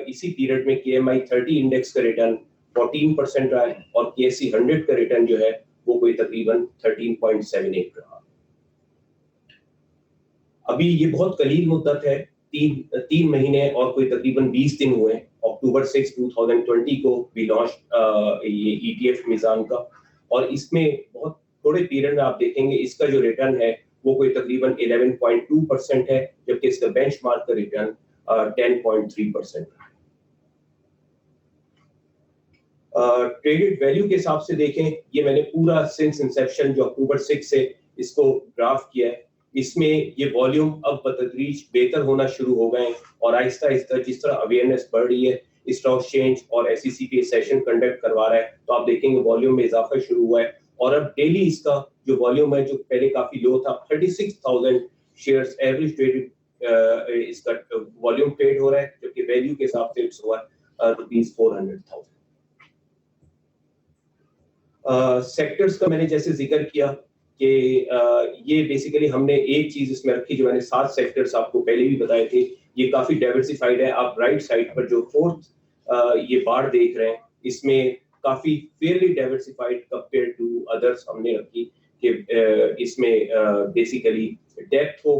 इसी पीरियड में KMI 30 इंडेक्स का रिटर्न 14% रहा है और KSE 100 का रिटर्न जो है वो कोई तकरीबन 13.78 रहा। अभी ये बहुत कलील मुद्दत है, 3 महीने और कोई तकरीबन 20 दिन हुए। अक्टूबर 6, 2020 को भी लॉन्च ये ETF मीज़ान का, और इसमें बहुत थोड़े पीरियड में आप देखेंगे इसका जो रिटर्न है वो कोई तकरीबन 11.2% है, जबकि इसका बेंचमार्क का रिटर्न 10.3% है। ट्रेडेड वैल्यू के हिसाब से देखें, ये मैंने पूरा सिंस इंसेप्शन जो अक्टूबर 6 से इसको ग्राफ किया है। इसमें ये वॉल्यूम अब बतदरीज बेहतर होना शुरू हो गए और आहिस्ता आहिस्ता जिस तरह अवेयरनेस बढ़ रही है, स्टॉक एक्सचेंज और SEC पे सेशन कंडक्ट करवा रहा है, तो आप देखेंगे वॉल्यूम में इजाफा शुरू हुआ है और अब डेली इसका जो वॉल्यूम है जो पहले काफी लो था, 36,000 शेयर्स एवरेज ट्रेडेड इसका वॉल्यूम ट्रेड हो रहा है, जबकि वैल्यू के हिसाब से इट्स हुआ ₹400,000। सेक्टर्स का मैंने जैसे जिक्र किया कि ये बेसिकली हमने एक चीज इसमें रखी जो मैंने 7 सेक्टर्स आपको पहले भी बताए थे, ये काफी डाइवर्सिफाइड है। आप राइट साइड पर जो 4th ये बार देख रहे हैं, इसमें काफी fairly diversified compare to others हमने रखी कि इसमें बेसिकली डेप्थ हो,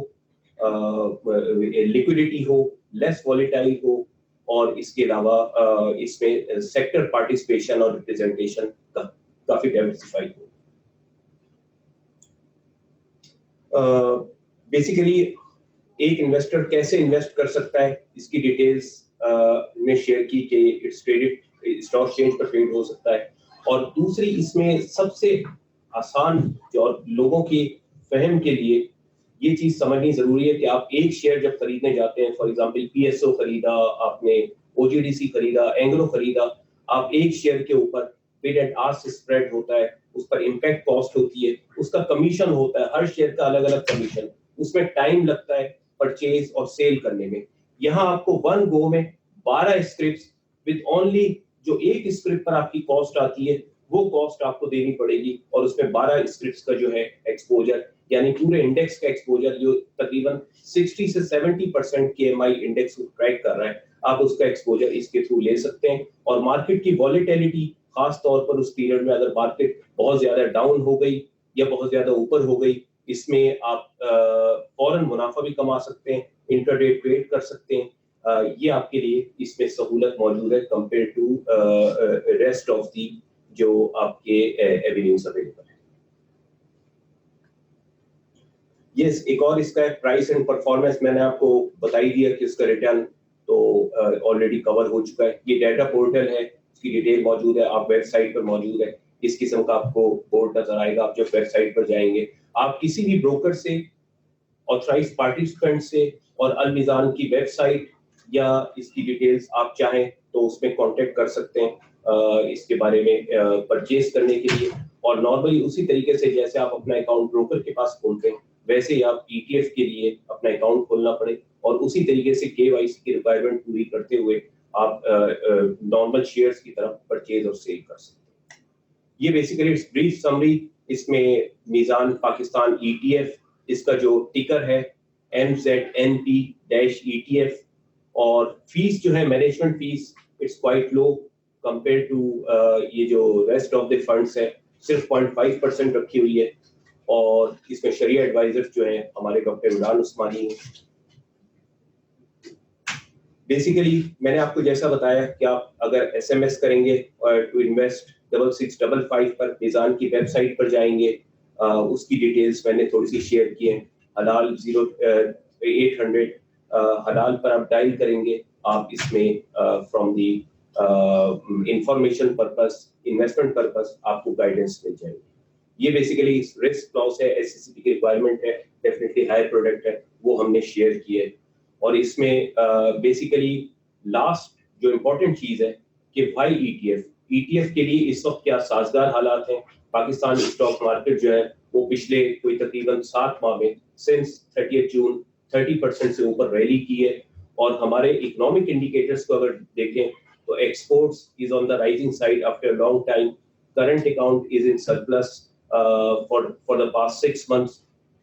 लिक्विडिटी हो, लेस वॉलेटाइल हो और इसके अलावा इसमें सेक्टर पार्टिसिपेशन और रिप्रेजेंटेशन काफी डाइवर्सिफाइड हो। बेसिकली एक इन्वेस्टर कैसे इन्वेस्ट कर सकता है इसकी डिटेल्स में शेयर की कि इट्स ट्रेडेड स्टॉक एक्सचेंज पर ट्रेड हो सकता है। और दूसरी इसमें सबसे आसान जो लोगों की फहम के लिए ये चीज समझनी जरूरी है कि आप एक शेयर जब खरीदने जाते हैं, फॉर एग्जांपल पीएसओ खरीदा आपने, ओजीडीसी खरीदा, एंग्रो खरीदा, आप एक शेयर के ऊपर बिड एंड आस्क स्प्रेड होता है, उस पर इम्पैक्ट कॉस्ट होती है, उसका कमीशन होता है, हर शेयर का अलग अलग कमीशन, उसमें टाइम लगता है परचेज और सेल करने में। यहाँ आपको वन गो में 12 स्क्रिप्ट्स विद ओनली जो एक स्क्रिप्ट पर आपकी कॉस्ट आती है वो कॉस्ट आपको देनी पड़ेगी, और उसमें 12 स्क्रिप्ट्स का जो है एक्सपोजर यानी पूरे इंडेक्स का एक्सपोजर जो तकरीबन 60 से 70% केएमआई इंडेक्स को ट्रैक कर रहा है, आप उसका एक्सपोजर इसके थ्रू ले सकते हैं। और मार्केट की वॉलेटिलिटी खास तौर पर उस पीरियड में अगर मार्केट बहुत ज्यादा डाउन हो गई या बहुत ज्यादा ऊपर हो गई, इसमें आप फौरन मुनाफा भी कमा सकते हैं, इंट्राडे ट्रेड कर सकते हैं। ये आपके लिए इसमें सहूलत मौजूद है compare to rest of the जो आपके एवेन्यूज अवेलेबल है। यस, एक और इसका है प्राइस एंड परफॉर्मेंस। मैंने आपको बताई दिया कि इसका रिटर्न तो ऑलरेडी कवर हो चुका है। ये डाटा पोर्टल है, इसकी डिटेल मौजूद है, आप वेबसाइट पर मौजूद है। इस किस्म का आपको बोर्ड नजर आएगा। आप जब वेबसाइट पर जाएंगे, आप किसी भी ब्रोकर से, ऑथराइज्ड पार्टिसिपेंट से और अल मीज़ान की वेबसाइट या इसकी डिटेल्स आप चाहें तो उसमें कांटेक्ट कर सकते हैं इसके बारे में परचेज करने के लिए। और नॉर्मली उसी तरीके से जैसे आप अपना अकाउंट ब्रोकर के पास खोलते हैं, वैसे ही आप ETF के लिए अपना अकाउंट खोलना पड़े और उसी तरीके से KYC की रिक्वायरमेंट पूरी करते हुए आप नॉर्मल शेयर्स की तरफ परचेज और सेल कर सकते हैं। ये बेसिकली ब्रीफ समरी। इसमें मीज़ान पाकिस्तान ETF, इसका जो टिकर है MZNP-ETF, और फीस जो है management fees it's quite low compare to ये जो रेस्ट ऑफ द फंड्स है, सिर्फ 0.5% रखी हुई है। और इसमें शरिया एडवाइजर जो है हमारे डॉक्टर इमरान उस्मानी हैं। बेसिकली मैंने आपको जैसा बताया कि आप अगर SMS करेंगे और टू इन्वेस्ट 6655 पर मीज़ान की वेबसाइट पर जाएंगे, उसकी डिटेल्स मैंने थोड़ी सी शेयर की है। हलाल 0800 हलाल पर आप डायल करेंगे, आप इसमें from the information purpose, investment purpose आपको गाइडेंस मिल जाएगी। ये बेसिकली रिस्क क्लॉज है, SECP की रिक्वायरमेंट है, डेफिनेटली हायर प्रोडक्ट है, वो हमने शेयर की है। और इसमें बेसिकली लास्ट जो इम्पोर्टेंट चीज है कि भाई ETF के लिए इस वक्त क्या साजगार हालात हैं। पाकिस्तान स्टॉक मार्केट जो है वो पिछले कोई तकरीबन 7 माह में सिंस 30 जून 30% से ऊपर रैली की है। और हमारे इकोनॉमिक इंडिकेटर्स को अगर देखें तो exports is on the rising side after long time, current account is in surplus for the past 6 months।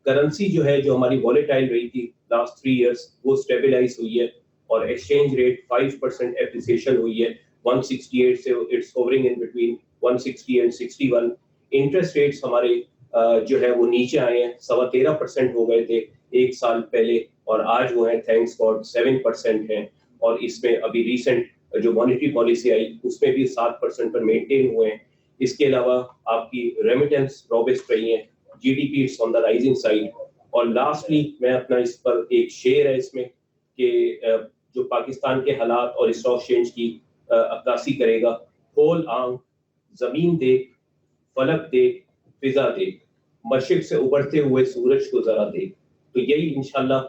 Currency जो है जो हमारी वॉलेटाइल रही थी लास्ट 3 years वो स्टेबलाइज हुई है, और एक्सचेंज रेट 5% एप्रिसिएशन हुई है 168 से it's hovering in between 160 and 61। Interest rates हमारे जो है वो नीचे आए हैं, 13.25% हो गए थे एक साल पहले, और आज वो है थैंक्स गॉड 7% हैं। और इसमें अभी रिसेंट जो मॉनेटरी पॉलिसी आई उसमें भी 7% पर मेंटेन हुए हैं। इसके अलावा आपकी रेमिटेंस रॉबस्ट रही है, GDP it's on the rising side. और लास्टली मैं अपना इस पर एक शेयर है इसमें कि जो पाकिस्तान के हालात और स्टॉक एक्सचेंज की अक्कासी करेगा, खोल आंख जमीन देख, फलक देख, फिजा देख, मशरिक से उभरते हुए सूरज को जरा देख। तो यही इंशाल्लाह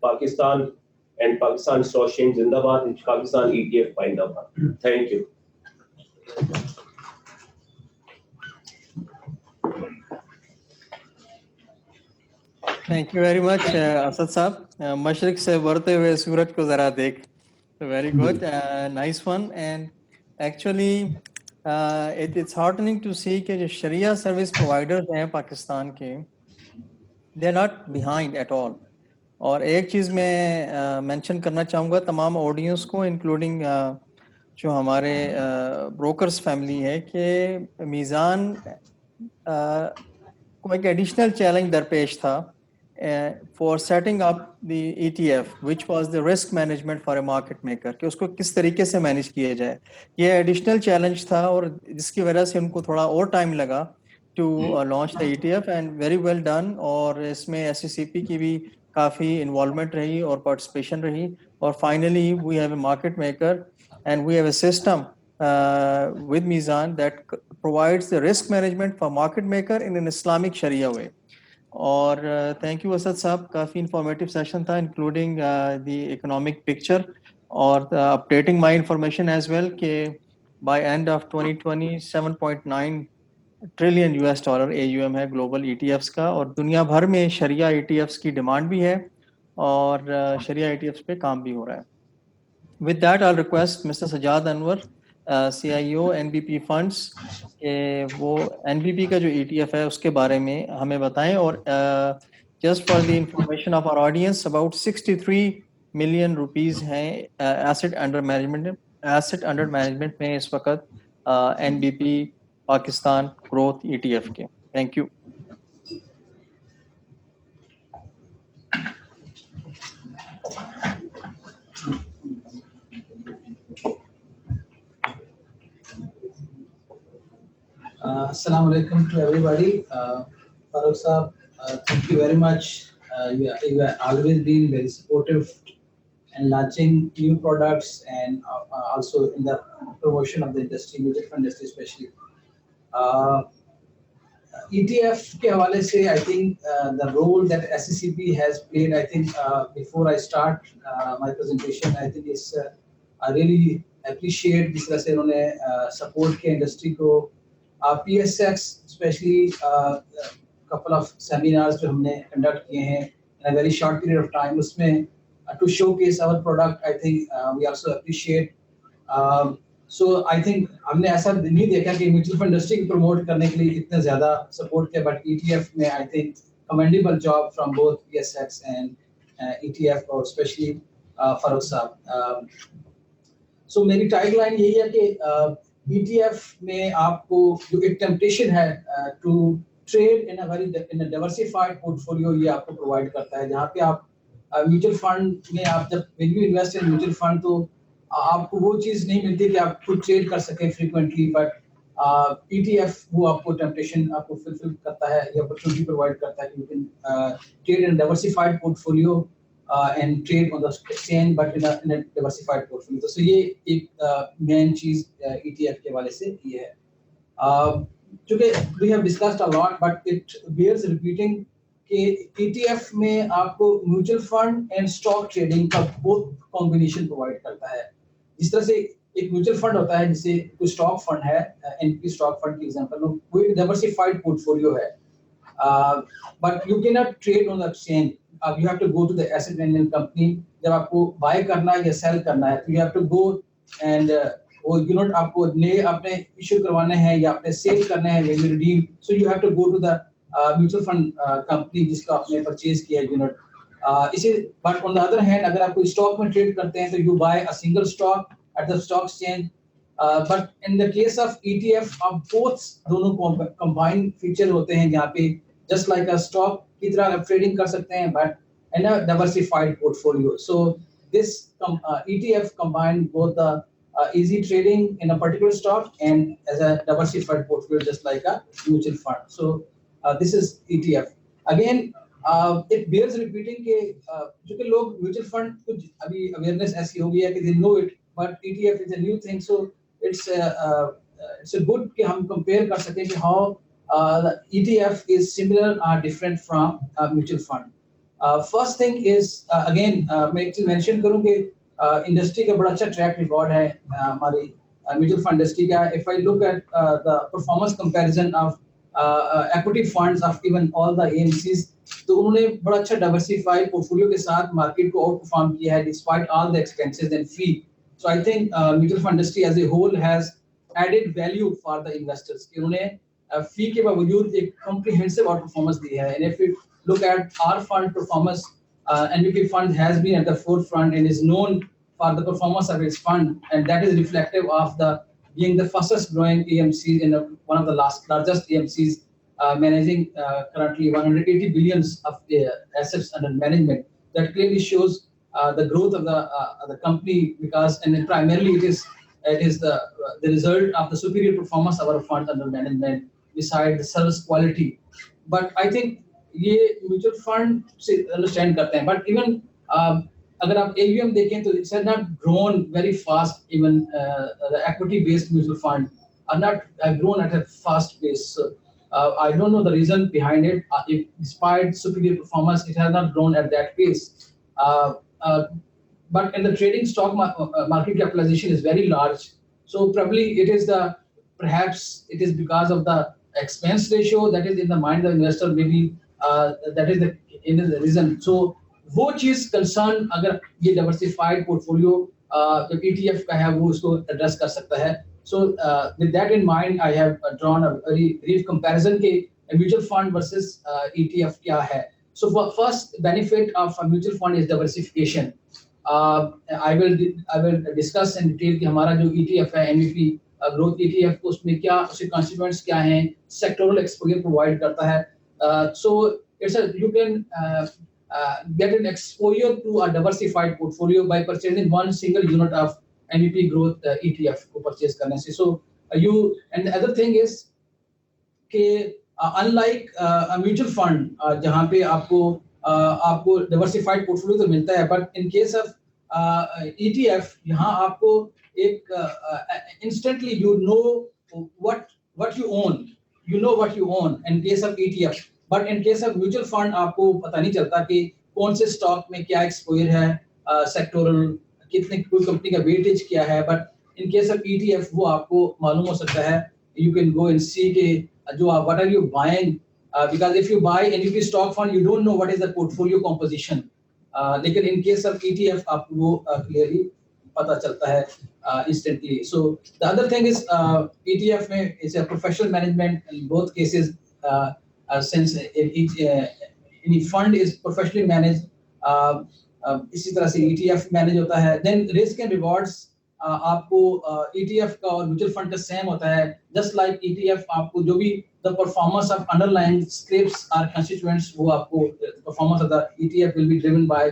Pakistan and Pakistan stock exchange जिंदाबाद, पाकिस्तान ETF पाइंदाबाद। Thank you. Thank you very much, Asad साहब। मशरिक से बढ़ते हुए सूरज को जरा देख, very good, nice one। And actually it's heartening to see कि जो शरिया सर्विस प्रोवाइडर्स हैं पाकिस्तान के, they are not behind at all। और एक चीज़ मैं मेंशन करना चाहूँगा तमाम ऑडियंस को, इंक्लूडिंग जो हमारे ब्रोकर्स फैमिली है, कि मीज़ान को एक एडिशनल चैलेंज दरपेश था for setting up the ETF which was the risk management for a market maker, कि उसको किस तरीके से मैनेज किया जाए। ये एडिशनल चैलेंज था और जिसकी वजह से उनको थोड़ा और टाइम लगा to launch the ETF and very well done. और इसमें SCCP की भी काफ़ी involvement रही और participation रही और finally we have a market maker and we have a system with Mizan that provides the risk management for market maker in an Islamic Sharia way. और थैंक यू असद साहब, काफ़ी informative session था including the economic picture और updating my information as well कि by end of 2020 $7.9 trillion AUM है global ETFs का और दुनिया भर में शरिया ETFs की डिमांड भी है और शरिया ETFs पे काम भी हो रहा है. With that, I'll request Mr. Sajjad Anwar, CIO NBP Funds, वो NBP का जो ETF है उसके बारे में हमें बताएं और just for the information of our audience, about 63 million rupees हैं asset under management में इस वक्त NBP पाकिस्तान growth ETF के. Thank you. Assalamu alaikum to everybody. Farooq Saab, thank you very much. You have always been very supportive and launching new products and also in the promotion of the industry, mutual fund industry especially. ETF के हवाले से, I think the role that SCCP has played, I think before I start my presentation, I think is I really appreciate जिस तरह से उन्होंने support के industry को. PSX, especially couple of seminars जो हमने conduct किए हैं in a very short period of time, उसमें to showcase our product, I think we also appreciate. So I think हमने ऐसा नहीं देखा कि mutual fund industry को promote करने के लिए इतना ज़्यादा support किया, but ETF में I think commendable job from both PSX and ETF और especially Farooq Saab. So मेरी tagline यही है कि ETF में आपको जो एक टेम्पटेशन है to trade in a diversified portfolio ये आपको प्रोवाइड करता है, जहाँ पे आप म्यूचुअल फंड में आप जब you invest in mutual fund तो आपको वो चीज़ नहीं मिलती कि आप खुद ट्रेड कर सकें फ्रीक्वेंटली, बट ETF वो आपको टेम्पटेशन आपको फुलफिल करता है, ये अपॉर्चुनिटी प्रोवाइड करता है कि you can trade in diversified portfolio and trade on the exchange, but in a diversified portfolio. So ये एक main चीज़ ETF के वाले से ये है. चूँकि we have discussed a lot, but it bears repeating कि ETF में आपको mutual fund and stock trading का both combination provide करता है. जिस तरह से एक mutual fund होता है जिसे कोई stock fund है, NP stock fund की example लो, वो एक diversified portfolio है. But you cannot trade on the exchange. You have to go to the asset management company. जब आपको buy करना है या sell करना है, तो you have to go and वो unit आपको नए अपने issue करवाने हैं या अपने sell करने हैं when you redeem. So you have to go to the mutual fund company जिसका आपने purchase किया है unit. इसे but on the other hand अगर आप कोई stock में trade करते हैं तो you buy a single stock at the stock exchange. But in the case of ETF, आप both दोनों combined feature होते हैं जहाँ पे just like a stock की तरह आप trading कर सकते हैं, but in a diversified portfolio. So this ETF combined both the easy trading in a particular stock and as a diversified portfolio, just like a mutual fund. So this is ETF. Again, it bears repeating कि क्योंकि लोग mutual fund कुछ अभी awareness ऐसी हो गई है कि they know it, but ETF is a new thing. So it's a good कि हम compare कर सकें कि how the ETF is similar or different from mutual fund. First thing is again मैं एक चीज mention करूँ कि industry का बड़ा अच्छा track record है हमारी mutual fund industry का. If I look at the performance comparison of equity funds of even all the AMCs, तो उन्होंने बड़ा अच्छा diversified portfolio के साथ market को outperform किया है despite all the expenses and fee. So I think mutual fund industry as a whole has added value for the investors. कि उन्होंने fee के बावजूद एक comprehensive outperformance दी है. And if you look at our fund performance, NBP fund has been at the forefront and is known for the performance of its fund, and that is reflective of the being the fastest growing AMC in one of the largest AMCs, managing currently 180 billions of assets under management. That clearly shows the growth of the company because, and primarily it is the result of the superior performance of our funds under management. beside the service quality. But I think ये mutual fund से understand करते हैं, but even अगर आप AUM देखें तो it's has not grown very fast. Even the equity based mutual fund are not grown at a fast pace. I don't know the reason behind it. If despite superior performance, it has not grown at that pace. But in the trading stock market capitalization is very large. So probably perhaps it is because of the expense ratio that is in the mind of the investor. Maybe that is the reason. So वो चीज concern अगर ये diversified portfolio जो ETF का है वो उसको address कर सकता है. So with that in mind, I have drawn a very brief comparison के mutual fund versus ETF क्या है. So first benefit of a mutual fund is diversification. I will discuss in detail कि हमारा जो ETF है MEP growth ETF उसमें क्या उसके constituents क्या हैं, sectoral exposure provide करता है. So you can get an exposure to a diversified portfolio by purchasing one single unit of MEP growth ETF को परचेज करने से. So and the other thing is कि unlike a mutual fund जहाँ पे आपको diversified portfolio तो मिलता है, but in case of ETF यहाँ आपको एक instantly you know what you own. You know what you own in case of ETF, but in case of mutual fund आपको पता नहीं चलता कि कौन से स्टॉक में क्या एक्सपोजर है, सेक्टोरल कितने कोई कंपनी का वेटेज क्या है. But in case of ETF वो आपको मालूम हो सकता है. You can go and see के जो what are you buying, because if you buy MEP stock fund you don't know what is the portfolio composition. लेकिन इन केस ऑफ ETF आपको वो क्लियरली पता चलता है instantly. So the other thing is ETF में it's a professional management in both cases. Since any fund is professionally managed, इसी तरह से ETF मैनेज होता है. Then risk and rewards आपको ETF का और म्यूचुअल फंड का सेम होता है. Just like ETF आपको जो भी the performance of underlying scripts or constituents वो आपको performance of the ETF will be driven by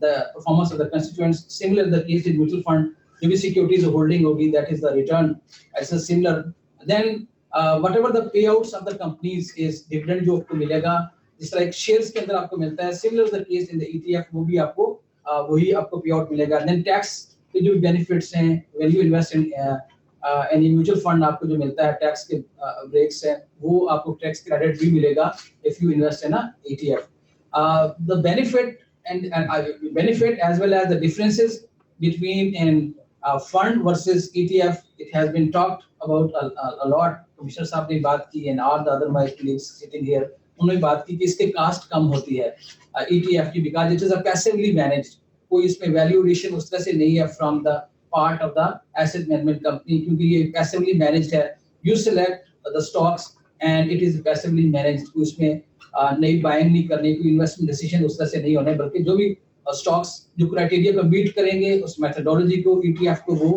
the performance of the constituents. Similar the case in mutual fund, जो भी securities holding होगी that is the return. It's a similar. Then whatever the payouts of the companies is dividend जो आपको मिलेगा, जिस तरह shares के अंदर आपको मिलता है, similar the case in the ETF वो भी आपको वही आपको payout मिलेगा. Then tax के जो benefits हैं, when you invest in any mutual fund आपको जो मिलता है tax के breaks हैं, वो आपको tax credit भी मिलेगा if you invest in a ETF. The benefit and benefit as well as the differences between an fund versus ETF, it has been talked about a lot. Commissioner साहब ने बात की and all the other my colleagues sitting here उन्होंने बात की कि इसके cast कम होती है ETF की, because it is a passively managed. कोई इसमें वैल्यू एडिशन उस तरह से नहीं है from the part of the asset management company, क्योंकि ये passively managed है. You select the stocks and it is passively managed. कोई इसमें नई बाइंग नहीं करनी, कोई इन्वेस्टमेंट डिसीजन उस तरह से नहीं होने, बल्कि जो भी स्टॉक्स जो क्राइटेरिया को मीट करेंगे उस मेथोडोलॉजी को ETF को वो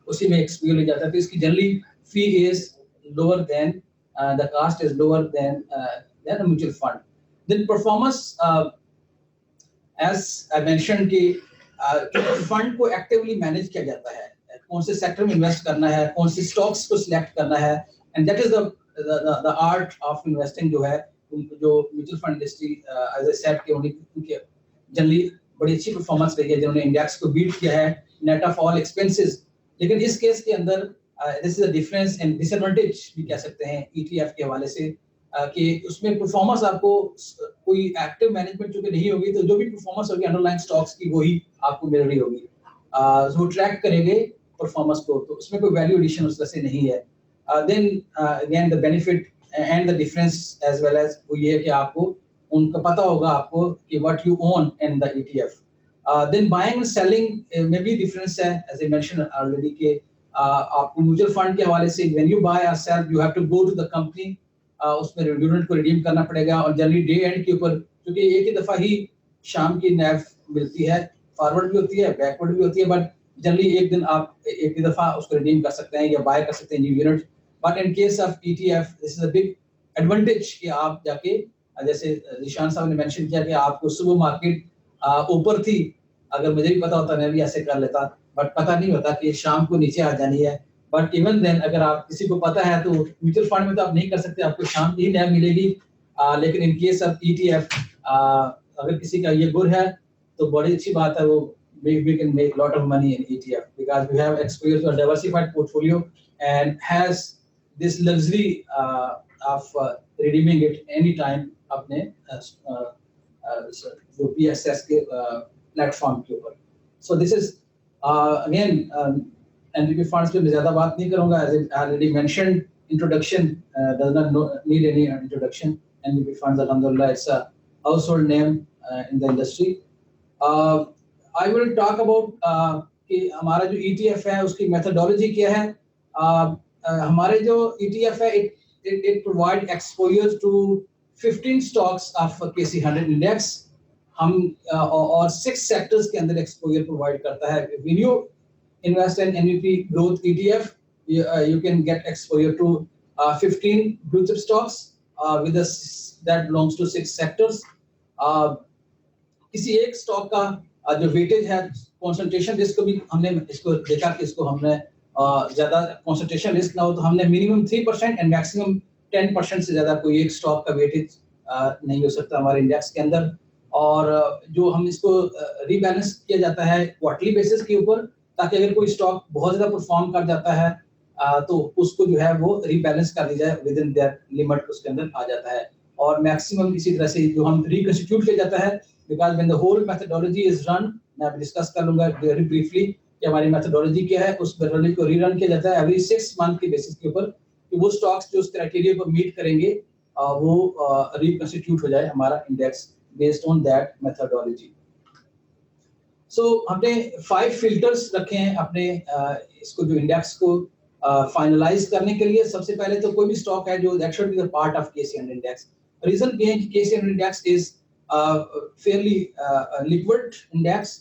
उसी में एक्सपोजर ले जाता है. तो इसकी generally fee is lower than the cost is lower than a mutual fund. Then performance, as I mentioned कि फंड को एक्टिवली मैनेज किया जाता है, कौन से सेक्टर में इन्वेस्ट करना है, कौन से स्टॉक्स को सिलेक्ट करना है, and that is the art of investing जो है. जो mutual fund industry as I said कि उनकी जनरली बड़ी अच्छी परफॉर्मेंस रही है, जिन्होंने इंडेक्स को बीट किया है नेट ऑफ ऑल एक्सपेंसेस. लेकिन इस केस के अंदर this is a difference and disadvantage भी कह सकते हैं ETF के हवाले से, कि उसमें परफॉर्मेंस आपको कोई एक्टिव मैनेजमेंट चूंकि नहीं होगी, तो जो भी परफॉर्मेंस होगी अंडरलाइन स्टॉक्स की वही आपको मिल रही होगी. वो ट्रैक करेंगे परफॉर्मेंस को, तो उसमें कोई वैल्यू एडिशन उस तरह से नहीं है. Then again the benefit and the difference as well as वो ये है कि आपको उनका पता होगा आपको कि what you own in the ETF. Then buying and selling में भी डिफरेंस है, एज आई मेंशन ऑलरेडी कि आपको म्यूचुअल फंड के हवाले से व्हेन यू बाय और sell you have to go to the company, उसमें यूनिट को रिडीम करना पड़ेगा. और जनरली डे एंड के ऊपर क्योंकि एक ही दफा ही शाम की NAV मिलती है, फॉरवर्ड भी होती है बैकवर्ड भी होती है, बट जनरली एक दिन आप एक ही दफा उसको रिडीम कर सकते हैं या बाय कर सकते हैं new unit. But in case of ETF this is a big advantage कि आप जाके जैसे निशान साहब ने मेंशन किया कि आपको सुबह मार्केट ऊपर थी, अगर मुझे भी पता होता मैं भी ऐसे कर लेता, बट पता नहीं होता कि शाम को नीचे आ जानी है. बट इवन देन अगर आप किसी को पता है तो म्यूचुअल फंड में तो आप नहीं कर सकते, आपको शाम ही नैब मिलेगी, लेकिन इन केस ऑफ ETF अगर किसी का ये गुण है तो बड़ी अच्छी बात है, वो we can make lot of money in ETF because we have exposure to a diversified portfolio and has this luxury of redeeming it anytime अपने जो PSS के प्लेटफॉर्म के ऊपर. So this is again NDP funds पे मैं ज़्यादा बात नहीं करूँगा, as I already mentioned, introduction does not need any introduction. NDP funds alhamdulillah it's a household name in the industry. I will talk about कि हमारा जो ETF है उसकी methodology क्या है. हमारे जो ETF है it provide exposure to 15 stocks of KC100 index. हम और 6 sectors के अंदर exposure provide करता है. When you invest in NVP growth ETF, you can get exposure to 15 blue chip stocks with that belongs to 6 sectors. किसी एक stock का जो वेटेज है, कंसंट्रेशन रिस्क को भी हमने इसको देखा कि इसको हमने ज्यादा कंसंट्रेशन रिस्क ना हो तो हमने मिनिमम 3% एंड मैक्सिमम 10% से ज्यादा कोई एक स्टॉक का वेटेज नहीं हो सकता हमारे इंडेक्स के अंदर. और जो हम इसको रीबैलेंस किया जाता है क्वार्टरली बेसिस के ऊपर, ताकि अगर कोई स्टॉक बहुत ज्यादा परफॉर्म कर जाता है तो उसको जो है वो रीबैलेंस कर दी जाए, विद इन दैट लिमिट उसके अंदर आ जाता है. और मैक्सिमम इसी तरह से जो हम रिकंस्टिट्यूट किया जाता है, because when the whole methodology is run, मैं अभी डिस्कस कर लूंगा very briefly कि हमारी मेथोडोलॉजी क्या है. उस मेथोडोलॉजी को रीरन किया जाता है एवरी 6 मंथ के बेसिस के ऊपर कि वो स्टॉक्स जो उस क्राइटेरिया को मीट करेंगे वो रिकंस्टिट्यूट हो जाए हमारा index based on that methodology. So हमने 5 फिल्टर्स रखे हैं अपने इसको जो इंडेक्स को फाइनलाइज करने के लिए. सबसे पहले तो कोई भी स्टॉक है जो that should be the part of KC100 index. Reason ये है कि KC100 index is fairly liquid index,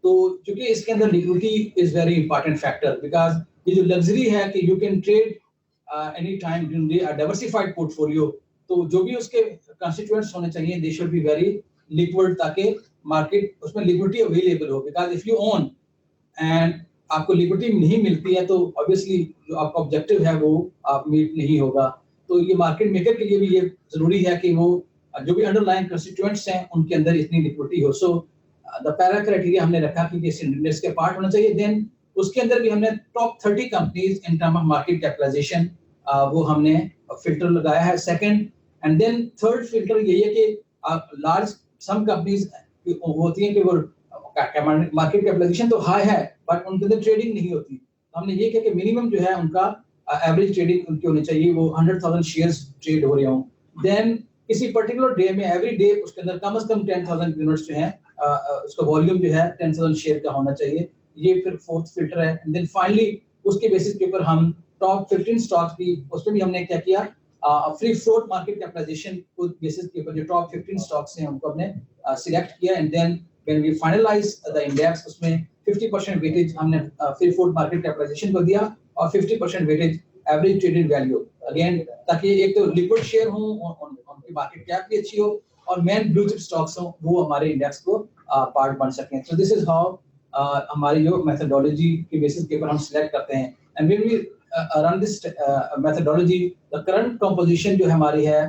तो क्योंकि इसके अंदर liquidity is very important factor because ये जो luxury है कि you can trade any time during a diversified portfolio, तो जो भी उसके constituents होने चाहिए they should be very liquid ताकि market उसमें liquidity available हो. because if you own and आपको liquidity नहीं मिलती है तो obviously जो आपका objective है वो आप meet नहीं होगा. तो ये market maker के लिए भी ये जरूरी है कि वो जो भी अंडरलाइन कंस्टिट्यूएंट्स हैं उनके अंदर इतनी लिक्विडिटी हो. सो द पैरा क्राइटेरिया हमने रखा कि किसी इंडेक्स के पार्ट होना चाहिए. देन उसके अंदर भी हमने top 30 companies in term of market capitalisation वो हमने फिल्टर लगाया है second. And then third filter यही है कि लार्ज सम कंपनीज होती हैं कि वो मार्केट कैपिटलाइजेशन तो हाई है बट उनके अंदर ट्रेडिंग नहीं होती. तो हमने ये किया कि मिनिमम जो है उनका एवरेज ट्रेडिंग उनकी होनी चाहिए, वो 100,000 शेयर्स ट्रेड हो रहे हों. देन किसी पर्टिकुलर डे में एवरी डे उसके अंदर कम से कम 10,000 यूनिट्स जो हैं उसका वॉल्यूम जो है 10,000 शेयर का होना चाहिए. ये फिर फोर्थ फिल्टर है. देन फाइनली उसके बेसिस के ऊपर हम टॉप 15 स्टॉक्स भी उसमें भी हमने क्या किया फ्री फ्लोट मार्केट कैपिटलाइजेशन को बेसिस के ऊपर जो टॉप 15 स्टॉक्स हैं उनको हमने सिलेक्ट किया. And then when we finalise the index उसमें 50% वेटेज हमने फ्री फ्लोट मार्केट कैपिटलाइजेशन को दिया और 50% weightage average traded value, again ताकि एक तो लिक्विड शेयर हो, उनकी मार्केट कैप भी अच्छी हो और मेन ब्लू चिप स्टॉक्स हो वो हमारे इंडेक्स को पार्ट बन सकें. सो दिस इज हाउ हमारी जो मेथोडोलॉजी के बेसिस के ऊपर हम सिलेक्ट करते हैं. And when we run this methodology the current composition जो हमारी है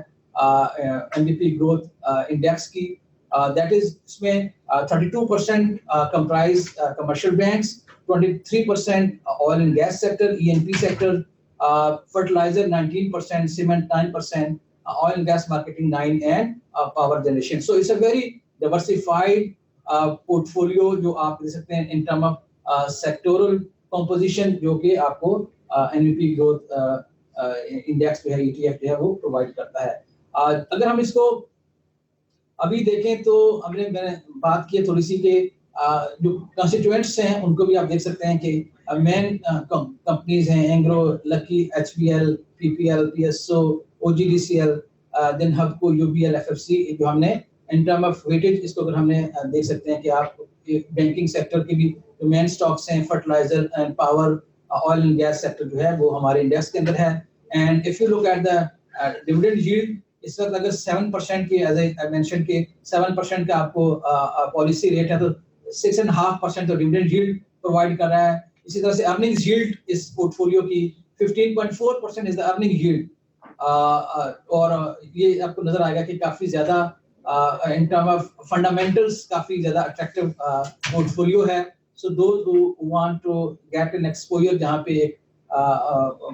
NDP ग्रोथ इंडेक्स की दैट इज इसमें 32% comprise commercial banks, 23% oil and gas sector E&P sector, fertilizer 19%, cement 9%, oil and gas marketing 9%, and power generation. So it's a very diversified portfolio जो आप देख सकते हैं in term of sectoral composition जो कि आपको NVP growth index जो है ETF जो है वो provide करता है. अगर हम इसको अभी देखें तो मैंने बात की थोड़ी सी कि जो कंस्टिट्यूएंट्स हैं उनको भी आप देख सकते हैं कि मेन कंपनीज हैं Engro, lucky, HBL, PPL, PSO, OGDCL, then Hubco, UBL, FFC जो हमने इन टर्म ऑफ वेटेज इसको अगर हमने देख सकते हैं कि आप बैंकिंग सेक्टर के भी जो मेन स्टॉक्स हैं fertiliser and power, oil and gas sector जो है वो हमारे इंडेक्स के अंदर है. And if you look at the dividend yield इस वक्त अगर 7% की एज आई मेंशन के 7% का आपको पॉलिसी रेट है तो 6.5% तो डिविडेंड यील्ड प्रोवाइड कर रहा है. इसी तरह से अर्निंग्स यील्ड इस पोर्टफोलियो की 15.4% इज द अर्निंग यील्ड, और ये आपको नजर आएगा कि काफी ज्यादा इन टर्म ऑफ फंडामेंटल्स काफी ज्यादा अट्रैक्टिव पोर्टफोलियो है. So those who want to get an exposure जहां पे एक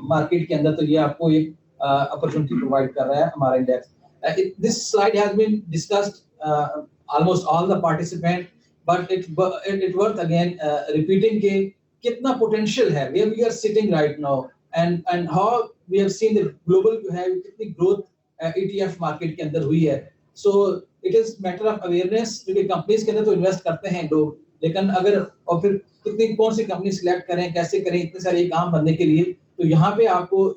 मार्केट के अंदर, तो ये आपको एक अपॉर्चुनिटी प्रोवाइड कर रहा है हमारा index. This slide has been discussed almost all the participant, but it worth again repeating के कितना potential है, where we are sitting right now, and how we have seen the global जो है कितनी growth ETF market के अंदर हुई है. So it is matter of awareness, क्योंकि companies के अंदर तो invest करते हैं लोग, लेकिन अगर और फिर कितनी कौन सी कंपनी सिलेक्ट करें, कैसे करें, इतने सारे काम बनने के लिए, तो यहाँ पे आपको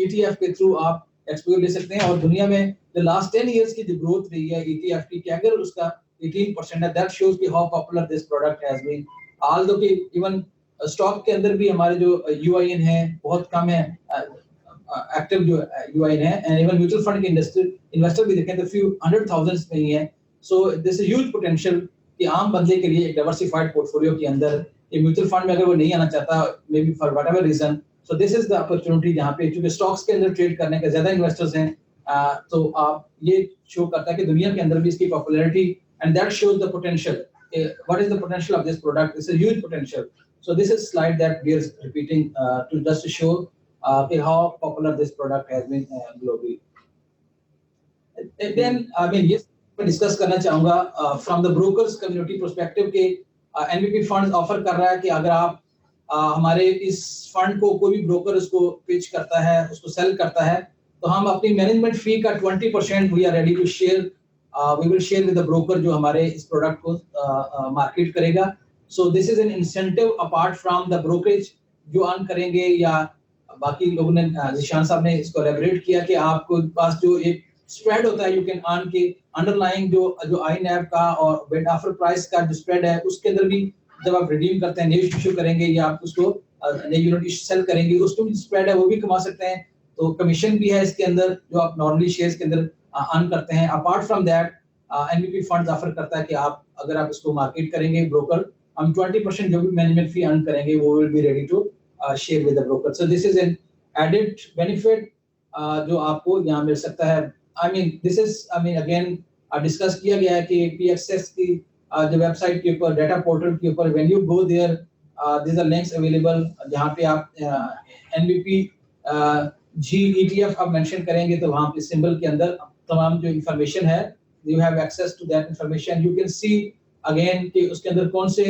ETF के थ्रू आप एक्सपोजर ले सकते हैं. और दुनिया में the last 10 years की जो ग्रोथ रही है ETF की, अगर उसका 18% है, that shows कि how popular this product has been. although कि even स्टॉक के अंदर भी हमारे जो UIN है बहुत कम है, एक्टिव जो UIN है, एंड इवन म्यूचुअल फंड के इन्वेस्टर भी देखें तो few 100,000 में ही है. सो दिस इज ह्यूज पोटेंशियल कि आम बंदे के लिए एक डाइवर्सिफाइड पोर्टफोलियो के अंदर ये म्यूचुअल फंड में अगर वो नहीं आना चाहता, maybe for whatever reason, so this is the opportunity जहाँ पे क्योंकि स्टॉक्स के अंदर ट्रेड करने के ज्यादा इन्वेस्टर्स हैं, तो आप ये शो करता है कि दुनिया के अंदर भी इसकी popularity, and that shows the potential. What is the potential of this product? It's a huge potential. So this is slide that we are repeating to just to show how popular this product has been globally. And then I mean yes, मैं discuss करना चाहूँगा from the brokers community perspective के NBP funds offer कर रहा है कि अगर आप हमारे इस फंड को कोई भी ब्रोकर उसको पिच करता है, उसको सेल करता है, तो हम अपनी मैनेजमेंट फी का 20% we are ready to share, we will share with the broker जो हमारे इस प्रोडक्ट को मार्केट करेगा. So this is an incentive apart from the brokerage जो अर्न करेंगे, या बाकी लोगों ने जिशान साहब ने इसको एलैबोरेट किया कि आपको पास जो एक स्प्रेड होता है, यू कैन अर्न के अंडरलाइंग जो INAV का और बिड ऑफर प्राइस का जो स्प्रेड है, उसके अंदर भी जब आप रिडीम करते हैं, न्यू इश्यू करेंगे या आप उसको नई यूनिट सेल करेंगे, उसको भी स्प्रेड है वो भी कमा सकते हैं. तो कमीशन भी है इसके अंदर जो आप नॉर्मली शेयर्स के अंदर अर्न करते हैं. Apart from that NBP funds offer करता है कि आप अगर आप इसको मार्केट करेंगे ब्रोकर, हम 20% जो भी मैनेजमेंट फी अर्न करेंगे वो will be ready to share with the broker. So this is an added benefit जो आपको यहाँ मिल सकता है. I mean this is again discuss किया गया है कि PXS की जो वेबसाइट के ऊपर, डाटा पोर्टल के ऊपर, when you go there this are links available, जहाँ पे आप NBP G ETF आप मेंशन करेंगे तो वहाँ पे सिंबल के अंदर तमाम जो इंफॉर्मेशन है, you have access to that information. You can see again कि उसके अंदर कौन से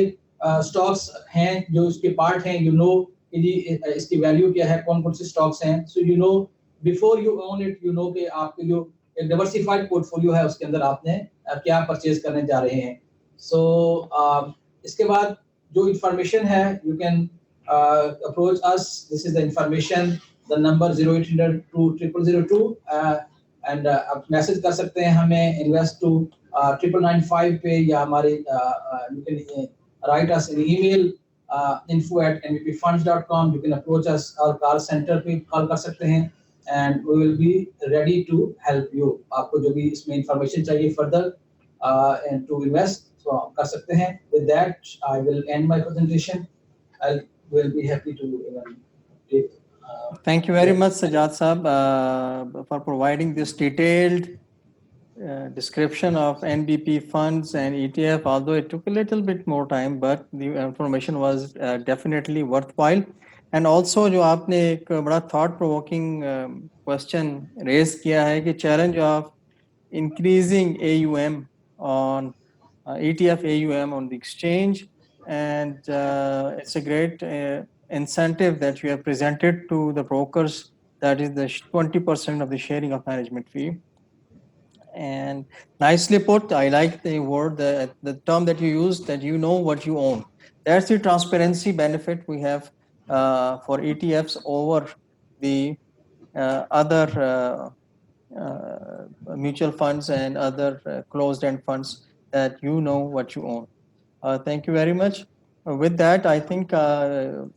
स्टॉक्स हैं जो उसके पार्ट हैं, यू नो इसकी वैल्यू क्या है, कौन कौन से स्टॉक्स हैं. So you no before you own it, you know कि आपके जो एक डाइवर्सिफाइड पोर्टफोलियो है उसके अंदर आपने क्या परचेज करने जा रहे हैं. सो इसके बाद जो इंफॉर्मेशन है, you can approach us. This is the information, the number 0800-20002 and आप मैसेज कर सकते हैं हमें इन्वेस्ट टू 9995 पे, या हमारे you can write us an email info@nbpfunds.com. You can approach us और call center पे कॉल कर सकते हैं, and we will be ready to help you. आपको जो भी इसमें information चाहिए further and to invest, so आप कर सकते हैं. With that, I will end my presentation. I will be happy to take. Thank you very much, Sajjad Saab, for providing this detailed description of NBP funds and ETF, although it took a little bit more time, but the information was definitely worthwhile. And also जो आपने एक बड़ा thought provoking question raise किया है कि challenge of increasing AUM on ETF AUM on the exchange, and it's a great incentive that you have presented to the brokers, that is the 20% of the sharing of management fee. And nicely put. I like the word, the term that you used, that you know what you own. That's the transparency benefit we have for ETFs over the other mutual funds and other closed-end funds, that you know what you own. Thank you very much. With that, I think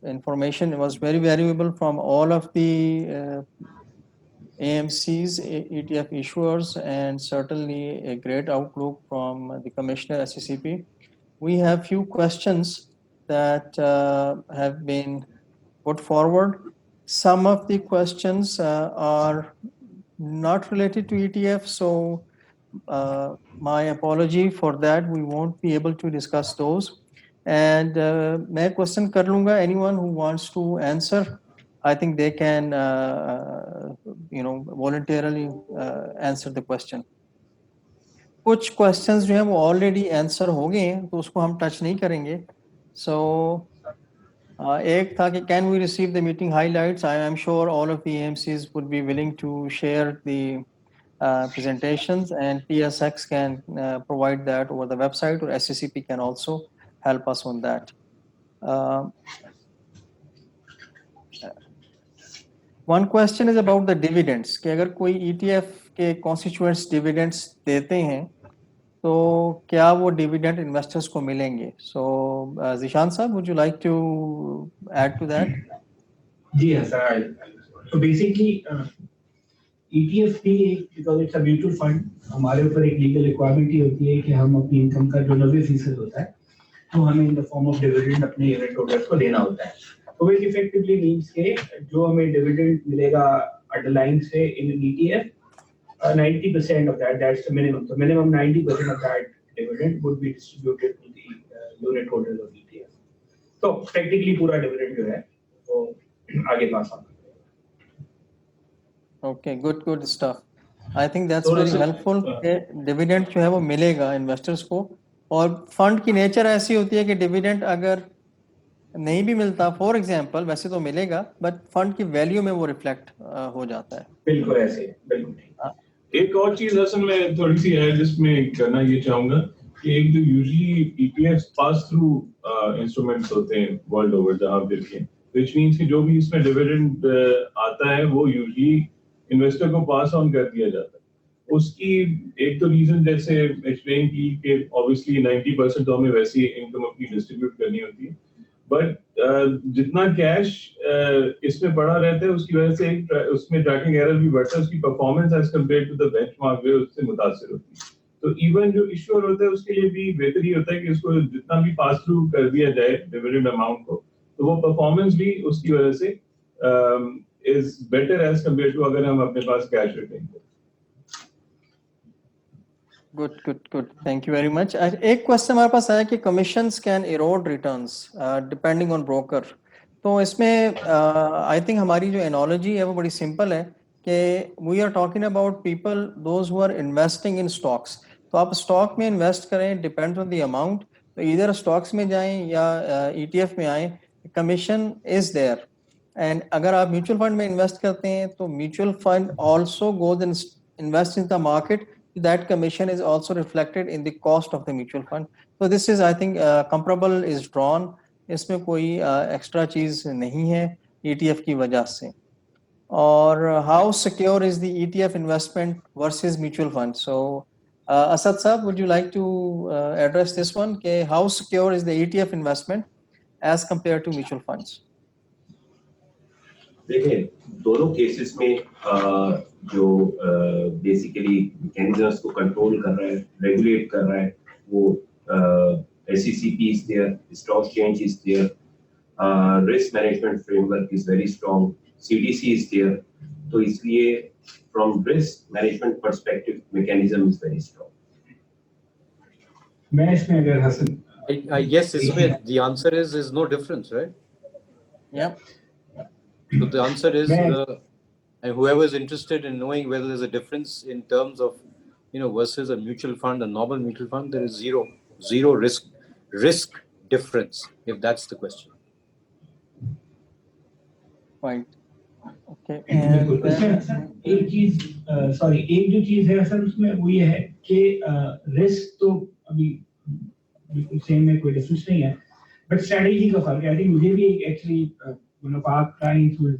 information was very valuable from all of the AMCs, ETF issuers, and certainly a great outlook from the Commissioner SCCP. We have few questions that have been put forward. Some of the questions are not related to ETF, so my apology for that. We won't be able to discuss those. And मैं question कर लूँगा. Anyone who wants to answer, I think they can, voluntarily answer the question. कुछ questions जो हैं वो already answer हो गए हैं, तो उसको हम touch नहीं करेंगे. So एक था कि can we receive the meeting highlights? I am sure all of the AMCs would be willing to share the presentations, and TSX can provide that over the website, or SCCP can also help us on that. One question is about the dividends. कि अगर कोई ETF के constituents dividends देते हैं, तो क्या वो dividend investors को मिलेंगे? So, Zishan साहब, would you like to add to that? जी हाँ सर. So basically ETF भी because it's a mutual fund, हमारे ऊपर एक legal requirement ही होती है कि हम अपनी income का जो 90% होता है, तो हमें in the form of dividend अपने unit holders को देना होता है. तो it effectively means कि जो हमें dividend मिलेगा underlying से in an ETF, 90% of that, that's the minimum. So minimum 90% of that dividend would be distributed to the unit holders of ETF. So technically पूरा dividend जो है वो आगे pass on. Okay, good stuff. I think that's थोड़ा very सा- helpful. Dividend जो है वो मिलेगा investors को, और fund की nature ऐसी होती है कि dividend अगर नहीं भी मिलता, for example, वैसे तो मिलेगा, but fund की value में वो reflect हो जाता है. बिल्कुल ऐसे, बिल्कुल. एक और चीज हसन मैं थोड़ी सी है जिसमें करना ये चाहूंगा कि एक जो usually ETFs pass through instruments होते हैं वर्ल्ड ओवर जहां आप देखिए, व्हिच मींस कि जो भी इसमें डिविडेंड आता है वो यूजुअली इन्वेस्टर को पास ऑन कर दिया जाता है. उसकी एक तो रीजन जैसे एक्सप्लेन की कि ऑब्वियसली 90% तो हमें वैसी इनकम अपनी डिस्ट्रीब्यूट करनी होती है, बट जितना कैश इसमें पड़ा रहता है उसकी वजह से उसमें ट्रैकिंग एरर भी बढ़ता है, उसकी performance as compare to the benchmark जो उससे मुतासिर होती है. तो इवन जो इश्यूअर होता है उसके लिए भी बेहतर ही होता है कि उसको जितना भी पास थ्रू कर दिया जाए डिविडेंड अमाउंट को, तो वो परफॉर्मेंस भी उसकी वजह से is better as compare to अगर हम अपने पास कैश रखें. Good. Thank you very much. एक क्वेश्चन हमारे पास आया कि commissions can erode returns depending on broker. तो इसमें I think हमारी जो analogy है वो बड़ी simple है कि we are talking about people those who are investing in stocks. तो आप stock में invest करें, depends on the amount. तो either stocks में जाएं या ETF में आएं, commission is there. And अगर आप mutual fund में invest करते हैं तो mutual fund also goes and invest in the market. That commission is also reflected in the cost of the mutual fund. So this is, I think, comparable is drawn. इसमें कोई extra चीज नहीं है ETF की वजह से. और how secure is the ETF investment versus mutual fund? So Asad Saab, would you like to address this one? Okay, how secure is the ETF investment as compared to mutual funds? देखिए दोनों cases में जो basically mechanisms को control कर रहा है, regulate कर रहा है, वो SECP is there, stock exchange is there, risk management framework is very strong, CDC is there. तो इसलिए from risk management perspective mechanism is very strong. मैं इसमें अगर Hasan I guess the answer is no difference, right? Yeah. So the answer is, and whoever is interested in knowing whether there's a difference in terms of, versus a mutual fund, a normal mutual fund, there is zero risk difference, if that's the question. Right. Okay. And एक जो चीज है असल उसमें वो ये है कि रिस्क तो अभी बिल्कुल सेम है, कोई डिफरेंस नहीं है, बट स्ट्रेटजी का फर्क है. आई थिंक मुझे भी एक actually one of our clients was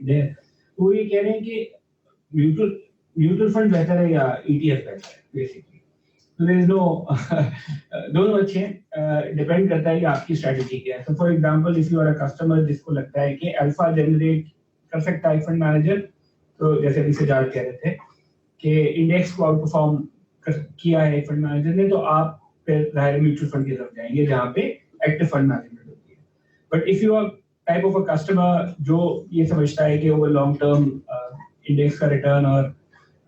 there, वो ये कह रहे हैं कि म्यूचुअल फंड बेहतर है या ETF बेहतर है. बेसिकली तो देयर इज नो दोनों अच्छे हैं, डिपेंड करता है कि आपकी स्ट्रेटजी क्या है. So for example if you are a customer जिसको लगता है कि अल्फा जनरेट कर सकता है फंड मैनेजर, तो जैसे अभी सजाद कह रहे थे कि इंडेक्स को आउट परफॉर्म किया है फंड मैनेजर ने, तो आप फिर म्यूचुअल फंड की तरफ जाएंगे जहाँ पे एक्टिव फंड मैनेजमेंट होती है. But if you are type of a customer जो ये समझता है कि ओवर लॉन्ग टर्म इंडेक्स का रिटर्न और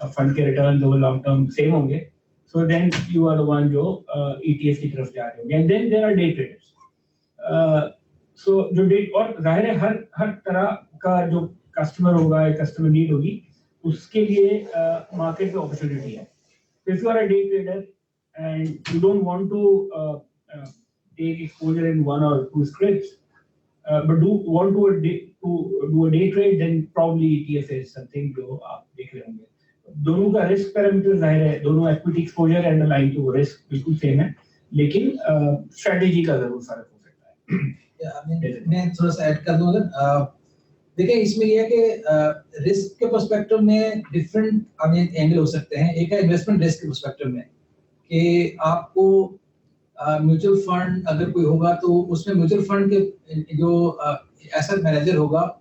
फंड के return over long term same होंगे, so then you are the one जो ETF की तरफ जा रहे होंगे. And then there are day traders. So जो डे और जाहिर है हर तरह का जो कस्टमर होगा, कस्टमर नीड होगी, उसके लिए मार्केट में अपॉर्चुनिटी है. If you are a day trader and you don't want to take exposure in one or two scripts, but do want to do a day trade, then probably ETF is something जो आप देख रहे होंगे. दोनों का risk parameter जाहिर है, दोनों equity exposure and line to risk बिल्कुल सेम है, लेकिन स्ट्रेटजी का जरूर फर्क हो सकता है. मैं थोड़ा सा ऐड कर दूं अगर देखिए इसमें ये है कि रिस्क के पर्सपेक्टिव में डिफरेंट एंगल हो सकते हैं. एक है इन्वेस्टमेंट रिस्क के पर्सपेक्टिव में कि आपको म्यूचुअल फंड अगर कोई होगा तो उसमें म्यूचुअल फंड के जो एसेट मैनेजर होगा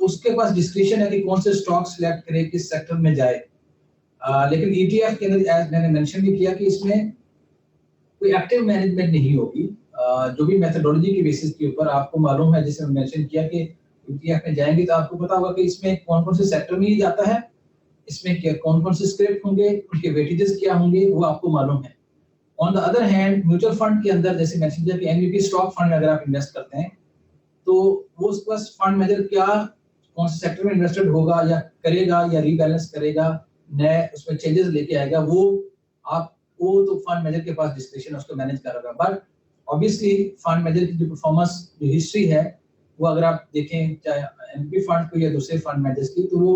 उसके पास डिस्क्रिप्शन है कि कौन से स्टॉक सिलेक्ट करे, किस सेक्टर में जाए. लेकिन ETF के अंदर एज मैंने मेंशन भी किया कि इसमें कोई एक्टिव मैनेजमेंट नहीं होगी. जो भी मेथोडोलॉजी के बेसिस के ऊपर आपको मालूम है, जैसे मेंशन किया कि ETF में जाएंगे तो आपको पता होगा कि इसमें कौन कौन से सेक्टर में जाता है, इसमें क्या कौन कौन से स्क्रिप्ट होंगे, उनके वेटेजेस क्या होंगे, वो आपको मालूम है. On the other hand mutual fund के अंदर जैसे मेंशन किया कि NVP स्टॉक फंड अगर आप इन्वेस्ट करते हैं तो वो उसके पास फंड मैनेजर क्या कौन से सेक्टर में इन्वेस्टेड होगा या करेगा या रीबैलेंस करेगा, नए उसमें चेंजेस लेके आएगा, वो तो फंड मैनेजर के पास डिस्क्रिप्शन उसको मैनेज करेगा. बट ऑब्वियसली फंड मैनेजर की जो परफॉर्मेंस जो हिस्ट्री है वो अगर आप देखें चाहे NVP फंड को या दूसरे फंड मैनेजर्स की, तो वो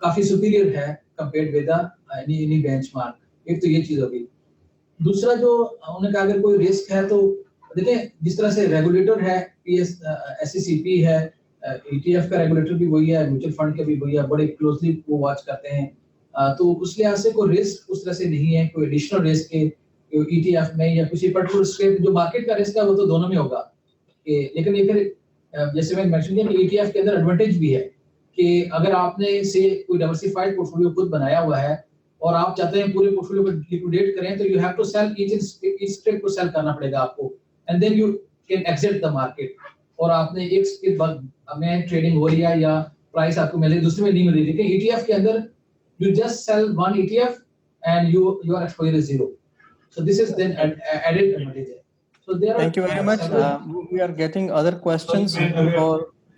काफी सुपीरियर है कंपेयर्ड विद एनी बेंचमार्क. एक तो ये चीज होगी. दूसरा जो उन्होंने कहा अगर कोई रिस्क है तो देखिए जिस तरह से रेगुलेटर है, SECP है, ETF का रेगुलेटर भी वही है, म्यूचुअल फंड का भी वही है, बड़े क्लोजली वो वॉच करते हैं. तो उस लिहाज से कोई रिस्क उस तरह से नहीं है, कोई एडिशनल रिस्क के ETF में या किसी पर्टिकुलर स्क्रिप्ट जो मार्केट का रिस्क है वो तो दोनों में होगा. लेकिन ये फिर जैसे मैंने मेंशन किया कि ETF के अंदर एडवांटेज भी है कि अगर आपने से कोई डाइवर्सिफाइड पोर्टफोलियो खुद बनाया हुआ है और आप चाहते हैं पूरे पोर्टफोलियो को लिक्विडेट करें, तो you have to sell each script को सेल करना पड़ेगा आपको, and then you can exit the market. और आपने एक स्क्रिप्ट बाद में ट्रेडिंग हो रही है या प्राइस आपको मिल रही है, दूसरे में नहीं मिल रही. लेकिन ETF के अंदर you just sell one ETF and your exposure is zero. So this is then added advantage. So there are. Thank you very much. We are getting other questions.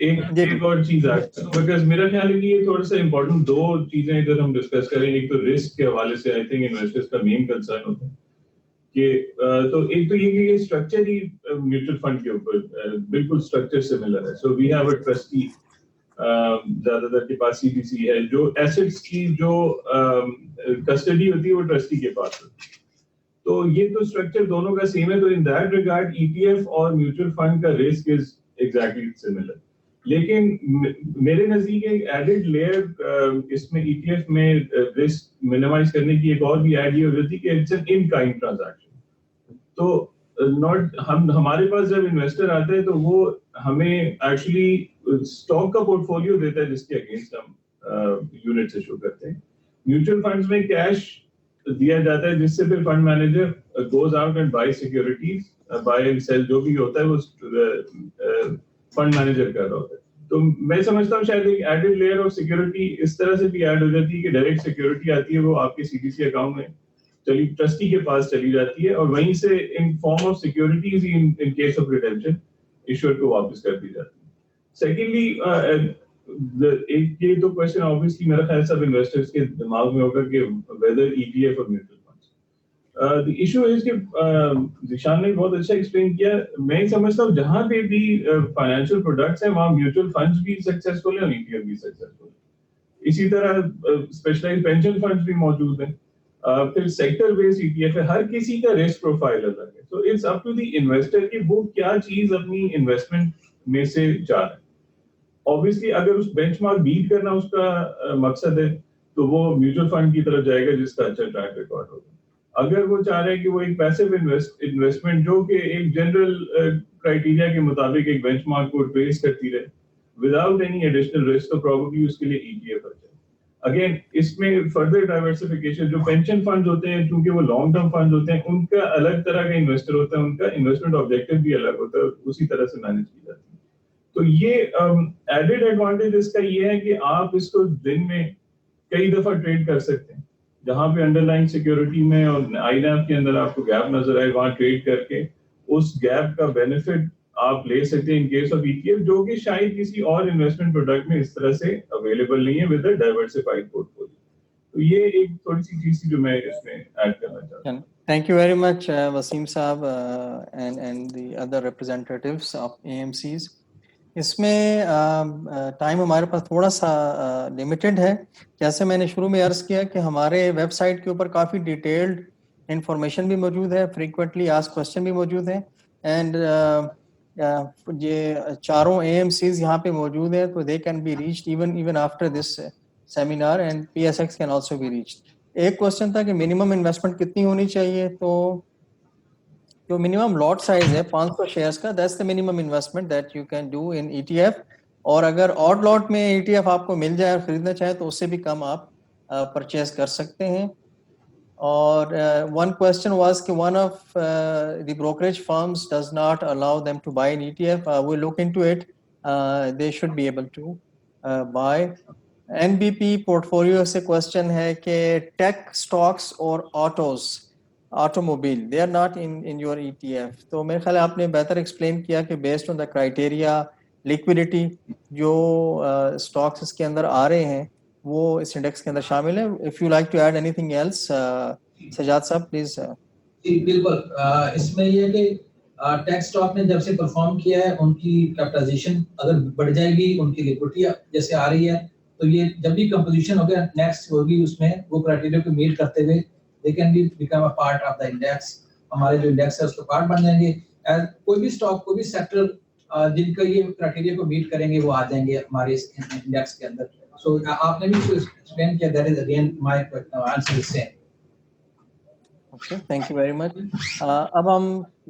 एक और चीज है, बिकॉज़ मेरा ख्याल है कि ये थोड़ा सा इम्पोर्टेंट दो चीजें इधर हम डिस्कस करें. एक तो रिस्क के हवाले से आई थिंक इन्वेस्टर्स का मेन कंसर्न होता है कि तो एक तो ये कि ये स्ट्रक्चर ही म्यूचुअल फंड के ऊपर बिल्कुल स्ट्रक्चर सिमिलर है. So we have a trustee, ज्यादातर के पास CDC है, जो एसेट्स की जो कस्टडी होती है वो ट्रस्टी के पास होती है. तो ये तो स्ट्रक्चर दोनों का सेम है. तो इन दैट रिगार्ड ETF और म्यूचुअल फंड का रिस्क इज एग्जैक्टली सिमिलर. लेकिन मेरे नजदीक एक एडेड लेयर इसमें ETF में रिस्क मिनिमाइज करने की एक और भी ऐड ये हो जाती है कि it's an in kind transaction. तो नॉट हमारे पास जब इन्वेस्टर आता है तो वो हमें एक्चुअली स्टॉक का पोर्टफोलियो देता है जिसके अगेंस्ट हम यूनिट इशू करते हैं. म्यूचुअल फंड्स में कैश दिया जाता है जिससे फिर fund manager goes out and buy securities, buy and sell जो भी होता है वो फंड मैनेजर कर रहा होता है. तो मैं समझता हूँ शायद एक एडेड लेयर ऑफ सिक्योरिटी इस तरह से भी ऐड हो जाती है कि डायरेक्ट सिक्योरिटी आती है, वो आपके CDC अकाउंट में चली ट्रस्टी के पास चली जाती है और वहीं से in form of securities in case of redemption issuer को वापस कर दी जाती है. सेकेंडली एक ये तो क्वेश्चन ऑब्वियसली मेरा ख्याल सब इन्वेस्टर्स के दिमाग में होगा कि वेदर ETF और mutual funds. The issue is कि जिशान ने बहुत अच्छा एक्सप्लेन किया. मैं समझता हूँ जहां पे भी फाइनेंशियल प्रोडक्ट्स हैं वहां म्यूचुअल फंड्स भी सक्सेसफुल है और ETF भी सक्सेसफुल है. इसी तरह स्पेशलाइज्ड पेंशन फंड्स भी मौजूद हैं. फिर सेक्टर बेस्ड ETF है. हर किसी का रिस्क प्रोफाइल अलग है. So it's up to the investor कि वो क्या चीज अपनी इन्वेस्टमेंट में से चाह रहे हैं. ऑब्वियसली अगर उस बेंचमार्क बीट करना उसका मकसद है तो वो म्यूचुअल फंड की तरफ जाएगा जिसका अच्छा ट्रैक रिकॉर्ड होगा. अगर वो चाह रहे हैं कि वो एक पैसिव इन्वेस्टमेंट जो कि एक जनरल क्राइटेरिया के मुताबिक एक बेंचमार्क को ट्रेस करती रहे विदाउट एनी एडिशनल रिस्क, तो प्रोबेबली उसके लिए ETF अच्छा है. अगेन इसमें फर्दर डाइवर्सिफिकेशन, जो पेंशन फंड होते हैं क्योंकि वो लॉन्ग टर्म फंड होते हैं, उनका अलग तरह का इन्वेस्टर होता है, उनका इन्वेस्टमेंट ऑब्जेक्टिव भी अलग होता है, उसी तरह से मैनेज की जाती है। तो ये एडेड एडवांटेज इसका ये है कि आप इसको दिन में कई दफा ट्रेड कर सकते हैं, जहां पे अंडरलाइन सिक्योरिटी में और आईनैप के अंदर आपको गैप नजर आए, वहां ट्रेड करके उस गैप का बेनिफिट आप ले सकते हैं इन केस ऑफ ईटीएफ, जो कि शायद किसी और इन्वेस्टमेंट प्रोडक्ट में इस तरह से अवेलेबल नहीं है विद अ डाइवर्सिफाइड पोर्टफोलियो। तो ये एक थोड़ी सी चीज थी जो मैं इसमें ऐड करना चाहता हूं। Thank you very much, Wasim Saab, and the other representatives of AMCs. इसमें टाइम हमारे पास थोड़ा सा लिमिटेड है। जैसे मैंने शुरू में अर्ज़ किया कि हमारे वेबसाइट के ऊपर काफ़ी डिटेल्ड इंफॉर्मेशन भी मौजूद है, फ्रीक्वेंटली आस्क्ड क्वेश्चन भी मौजूद है, एंड ये चारों AMCs यहाँ पे मौजूद है, तो they can be reached even after this seminar, and PSX can also be reached. एक क्वेश्चन था कि मिनिमम इन्वेस्टमेंट कितनी होनी चाहिए, तो जो मिनिमम लॉट साइज है 500 शेयर्स का, that's the minimum investment that you can do in ETF। और अगर ऑड लॉट में ETF आपको मिल जाए और खरीदना चाहे तो उससे भी कम आप परचेज कर सकते हैं। और one question was कि one of the brokerage firms does not allow them to buy an ETF. We'll look into it. They should be able to buy. NBP portfolio से question है कि tech stocks और automobile, they are not in your ETF. तो मेरे ख्याल आपने बेहतर explain किया कि based on the criteria, liquidity, जो stocks इसके अंदर आ रहे हैं वो इस इंडेक्स के अंदर शामिल है। If you like to add anything else, Sajjad साहब प्लीज। जी बिल्कुल, इसमें ये कि टेक स्टॉक ने जब से परफॉर्म किया है, उनकी कैपिटलाइजेशन अगर बढ़ जाएगी, उनकी लिक्विडिटी जैसे आ रही है, तो ये जब भी कंपोजिशन होगा नेक्स्ट होगी उसमें वो क्राइटेरिया को मीट करते हुए they can be become a part of the index. हमारे जो इंडेक्स है उसका पार्ट बन जाएंगे। कोई भी स्टॉक, कोई भी सेक्टर जिनका ये क्राइटेरिया को मीट करेंगे वो आ जाएंगे हमारे इस इंडेक्स के अंदर। सो आपने भी एक्सप्लेन किया, that is again my answer is same. Okay, thank you very much. अब हम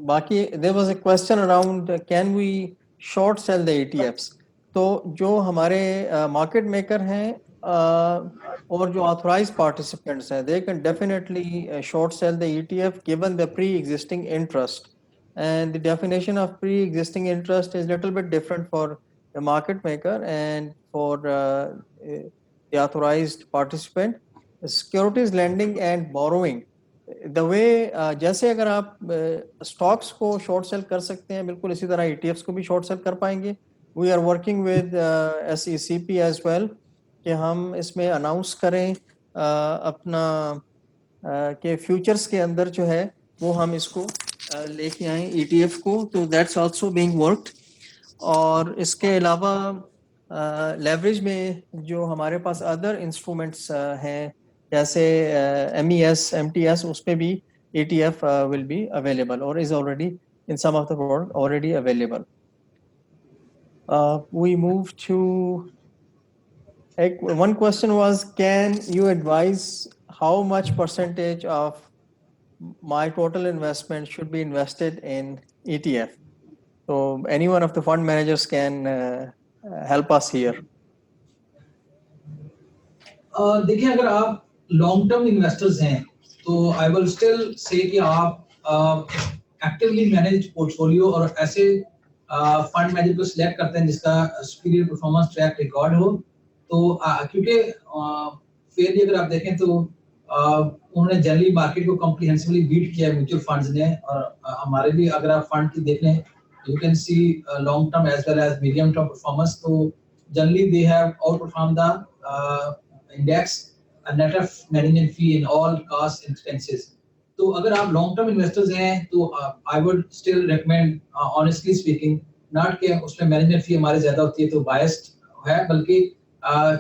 बाकी, there was a question around can we short sell the ETFs? तो जो हमारे मार्केट मेकर हैं और जो authorized participants हैं, they can definitely short sell the ETF given the pre-existing interest. And the definition of pre-existing interest is a little bit different for the market maker and for the authorized participant. Securities lending and borrowing. The way जैसे अगर आप stocks को short sell कर सकते हैं, बिल्कुल इसी तरह ETFs को भी शॉर्ट सेल कर पाएंगे। We are working with SECP as well कि हम इसमें अनाउंस करें अपना के फ्यूचर्स के अंदर जो है वो हम इसको लेके आए ETF को, तो दैट्स आल्सो बीइंग वर्कड। और इसके अलावा लेवरेज में जो हमारे पास अदर इंस्ट्रूमेंट्स हैं जैसे MES, MTS, उस पे भी ETF will be available or is already in some of the world already available. We move to one question was, can you advise how much percentage of my total investment should be invested in ETF? So any one of the fund managers can help us here. देखिए, अगर आप long term investors हैं तो I will still say कि आप actively manage portfolio और ऐसे fund manager को सिलेक्ट करते हैं जिसका सुपीरियर परफॉर्मेंस ट्रैक रिकॉर्ड हो। तो क्योंकि फेयरली अगर आप देखें तो उन्होंने जनरली मार्केट को कॉम्प्रिहेंसिवली बीट किया है म्यूचुअल फंड्स ने, और हमारे भी अगर आप फंड की देख लें you can see long term as well as medium term performance. तो generally they have outperform the index a net of management fee in all costs and expenses. तो अगर आप long term investors हैं तो I would still recommend honestly speaking not कि उसमें management fee हमारे ज़्यादा होती है तो biased है, बल्कि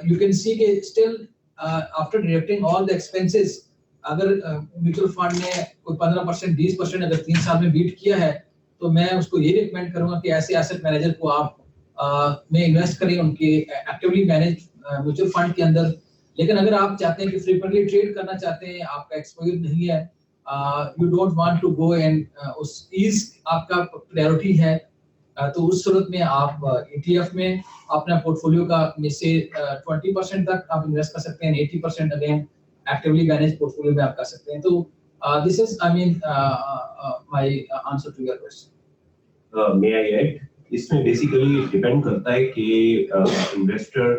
you can see कि still after deducting all the expenses अगर mutual fund ने कोई 15% 20% अगर 3 साल में beat किया है तो मैं उसको ये recommend करूँगा कि ऐसे asset manager को आप में invest करें उनके actively managed mutual fund के अंदर। लेकिन अगर आप चाहते हैं कि फ्रीक्वेंटली ट्रेड करना चाहते हैं, आपका एक्सपोजर नहीं है, you don't want to go and उस ईज आपका प्रायोरिटी है, तो उस सूरत में आप ETF में अपना पोर्टफोलियो का में से 20% तक आप इन्वेस्ट कर सकते हैं, 80% अगेन एक्टिवली मैनेज पोर्टफोलियो में आप कर सकते हैं. तो this is I mean my answer to your question. May I add, इसमें बेसिकली डिपेंड करता है कि इन्वेस्टर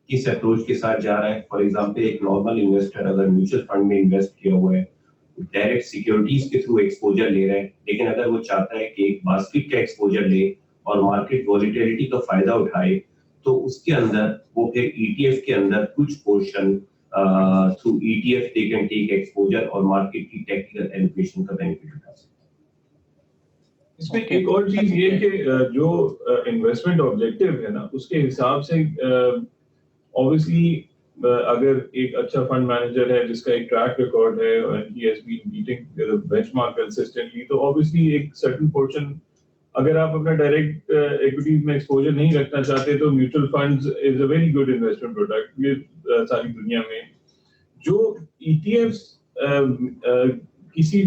किस अप्रोच के साथ जा रहा है. फॉर एग्जांपल एक नॉर्मल इन्वेस्टर अगर म्यूचुअल फंड में इन्वेस्ट किया हुआ है, डायरेक्ट सिक्योरिटीज के थ्रू एक्सपोजर ले रहा है, लेकिन अगर वो चाहता है कि एक बास्केट का एक्सपोजर ले और मार्केट वॉलिटिलिटी का फायदा उठाए, तो उसके अंदर वो फिर ETF के अंदर कुछ portion through ETF they can take exposure और मार्केट की टेक्निकल एलोकेशन का बेनिफिट उठा सकते हैं. इसमें एक और चीज ये कि जो इन्वेस्टमेंट ऑब्जेक्टिव है ना, उसके हिसाब से ऑब्वियसली अगर एक अच्छा फंड मैनेजर है जिसका एक ट्रैक रिकॉर्ड है और he has been beating the benchmark consistently, तो ऑब्वियसली एक सर्टेन पोर्शन, अगर आप अपना डायरेक्ट इक्विटीज में एक्सपोजर नहीं रखना चाहते, तो mutual funds is a very good investment product. ये सारी दुनिया में जो ETFs किसी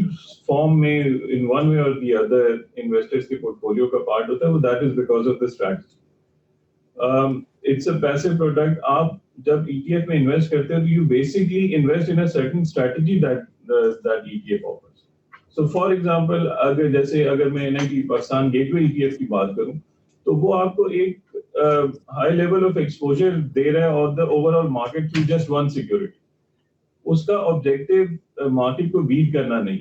फॉर्म में इन वन वे और दी अदर इन्वेस्टर्स के पोर्टफोलियो का पार्ट होता है, वो that is because of the strategy. It's a passive product. आप जब ETF में इन्वेस्ट करते हो, तो you basically invest in a certain strategy that ETF offers. So for example, अगर मैं NIT पाकिस्तान गेटवे ETF की बात करूं, तो वो आपको एक हाई लेवल ऑफ एक्सपोजर दे रहा है और the overall market through just one security. उसका ऑब्जेक्टिव मार्केट को बीट करना नहीं.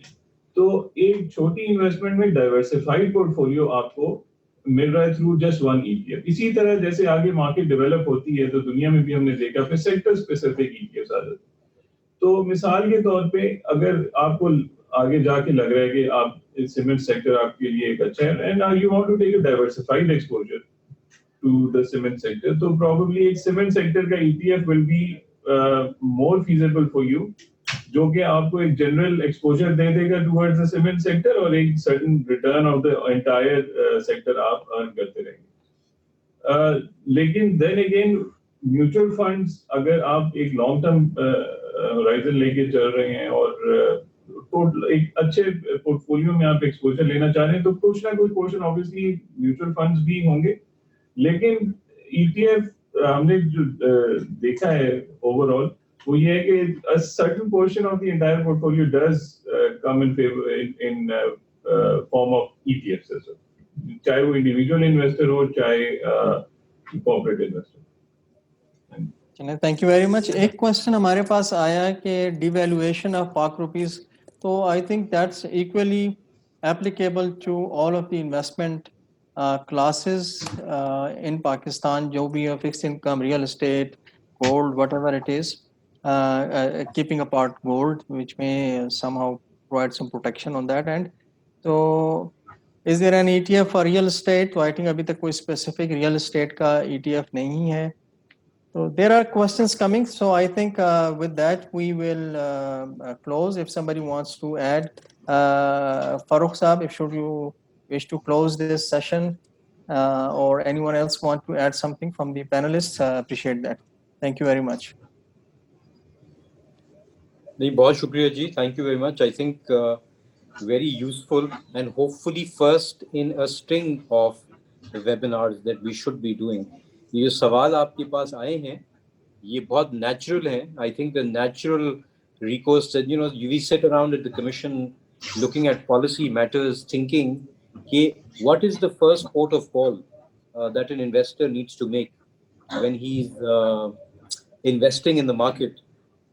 तो एक छोटी इन्वेस्टमेंट में डाइवर्सिफाइड पोर्टफोलियो आपको मिल रहा है थ्रू जस्ट वन ETF. इसी तरह जैसे आगे मार्केट डेवलप होती है, तो दुनिया में भी हमने देखा फिर सेक्टर स्पेसिफिक ETFs आ जाते हैं. तो मिसाल के तौर पे अगर आपको आगे जाके लग रहा है कि आप सीमेंट सेक्टर आपके लिए एक अच्छा है and you want to take a diversified exposure to the cement sector, तो प्रोबेबली एक सीमेंट सेक्टर का ETF will be more feasible for you, जो कि आपको एक जनरल एक्सपोजर दे देगा टुवर्ड्स द सीमेंट सेक्टर और एक certain return of the entire sector आप अर्न करते रहेंगे. लेकिन देन अगेन म्यूचुअल फंड्स, अगर आप एक लॉन्ग टर्म होराइजन लेके चल रहे हैं और एक अच्छे पोर्टफोलियो में आप एक्सपोजर लेना चाह रहे हैं, तो कुछ ना कुछ पोर्शन ऑब्वियसली म्यूचुअल फंड्स भी होंगे. लेकिन ETF हमने जो देखा है ओवरऑल, वो ये है कि a certain portion of the entire portfolio does come in favor in form of ETFs as well, चाहे वो इंडिविजुअल इन्वेस्टर हो चाहे corporate investor. Thank you very much. एक क्वेश्चन हमारे पास आया है कि डिवैल्यूएशन ऑफ पाक रुपीस, तो I think that's equally applicable to all of the investment classes in Pakistan, जो भी है fixed income, real estate, gold, whatever it is, keeping apart gold, which may somehow provide some protection on that end. So, is there an ETF for real estate? तो I think अभी तक कोई specific real estate का ETF नहीं है. So there are questions coming. So I think with that we will close. If somebody wants to add, Farooq Saab, if should you wish to close this session, or anyone else want to add something from the panelists, appreciate that. Thank you very much. नहीं, बहुत शुक्रिया जी. Thank you very much. I think very useful and hopefully first in a string of webinars that we should be doing. ये जो सवाल आपके पास आए हैं, ये बहुत natural हैं. I think the natural recourse that, you know, we sit around at the commission looking at policy matters, thinking what is the first port of call that an investor needs to make when he's investing in the market.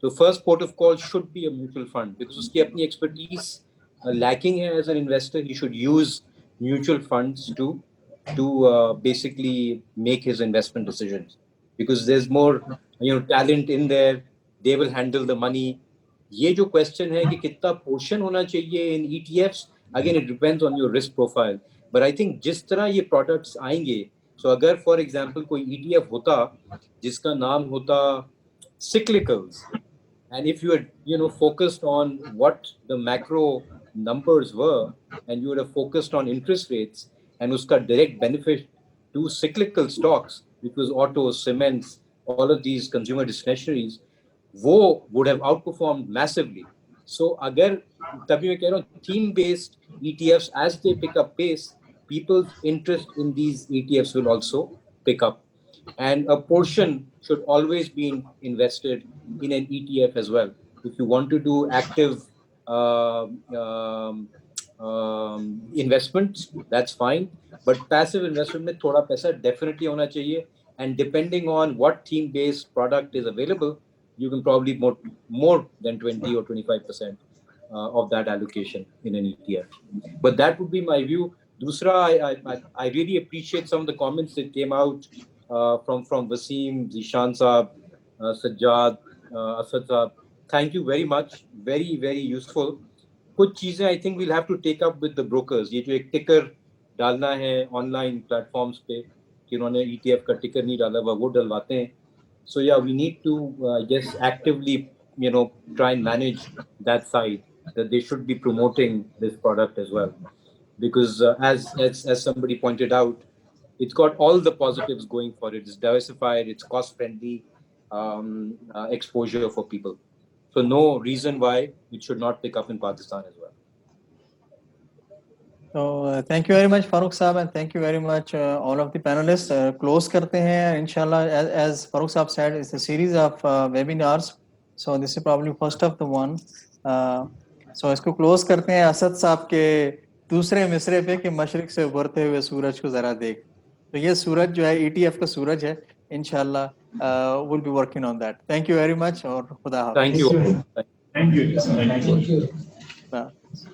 So first port of call should be a mutual fund, because uski apni expertise lacking hai as an investor. He should use mutual funds to basically make his investment decisions, because there's more, you know, talent in there. They will handle the money. ये जो question है कि कितना portion होना चाहिए in ETFs, again it depends on your risk profile. But I think जिस तरह ये products आएंगे, so अगर for example कोई ETF होता जिसका नाम होता cyclicals, and if you had, you know, focused on what the macro numbers were, and you would have focused on interest rates and uska direct benefit to cyclical stocks, which was auto, cements, all of these consumer discretionaries, वो would have outperformed massively. So अगर तभी मैं कह रहा हूँ theme based ETFs as they pick up pace, people's interest in these ETFs will also pick up. And a portion should always be invested in an ETF as well. If you want to do active investments, that's fine. But passive investment में थोड़ा पैसा definitely होना चाहिए. And depending on what theme-based product is available, you can probably more than 20 or 25% of that allocation in an ETF. But that would be my view. Dusra, I really appreciate some of the comments that came out from Wasim, Zishan Saab, Sajjad, Asad Saab. Thank you very much. Very, very useful. कुछ चीजें I think we'll have to take up with the brokers. ये जो एक ticker डालना है online platforms पे कि उन्होंने ETF का ticker नहीं डाला हुआ वो डलवाते हैं. So yeah, we need to I guess actively try and manage that side, that they should be promoting this product as well, because as somebody pointed out, it's got all the positives going for it. It's diversified, it's cost friendly exposure for people. So no reason why it should not pick up in Pakistan as well. So thank you very much, Farooq Saab, and thank you very much all of the panelists. Close करते हैं, inshallah. As Farooq Saab said, it's a series of webinars. So this is probably first of the one. So इसको close करते हैं असद साहब के दूसरे मिसरे पे कि मशरिक से उभरते हुए सूरज को जरा देख. तो ये सूरज जो है ETF का सूरज है. Inshallah, we'll be working on that. Thank you very much और खुदा हाफ़िज़. Thank you. Thank you. Thank you.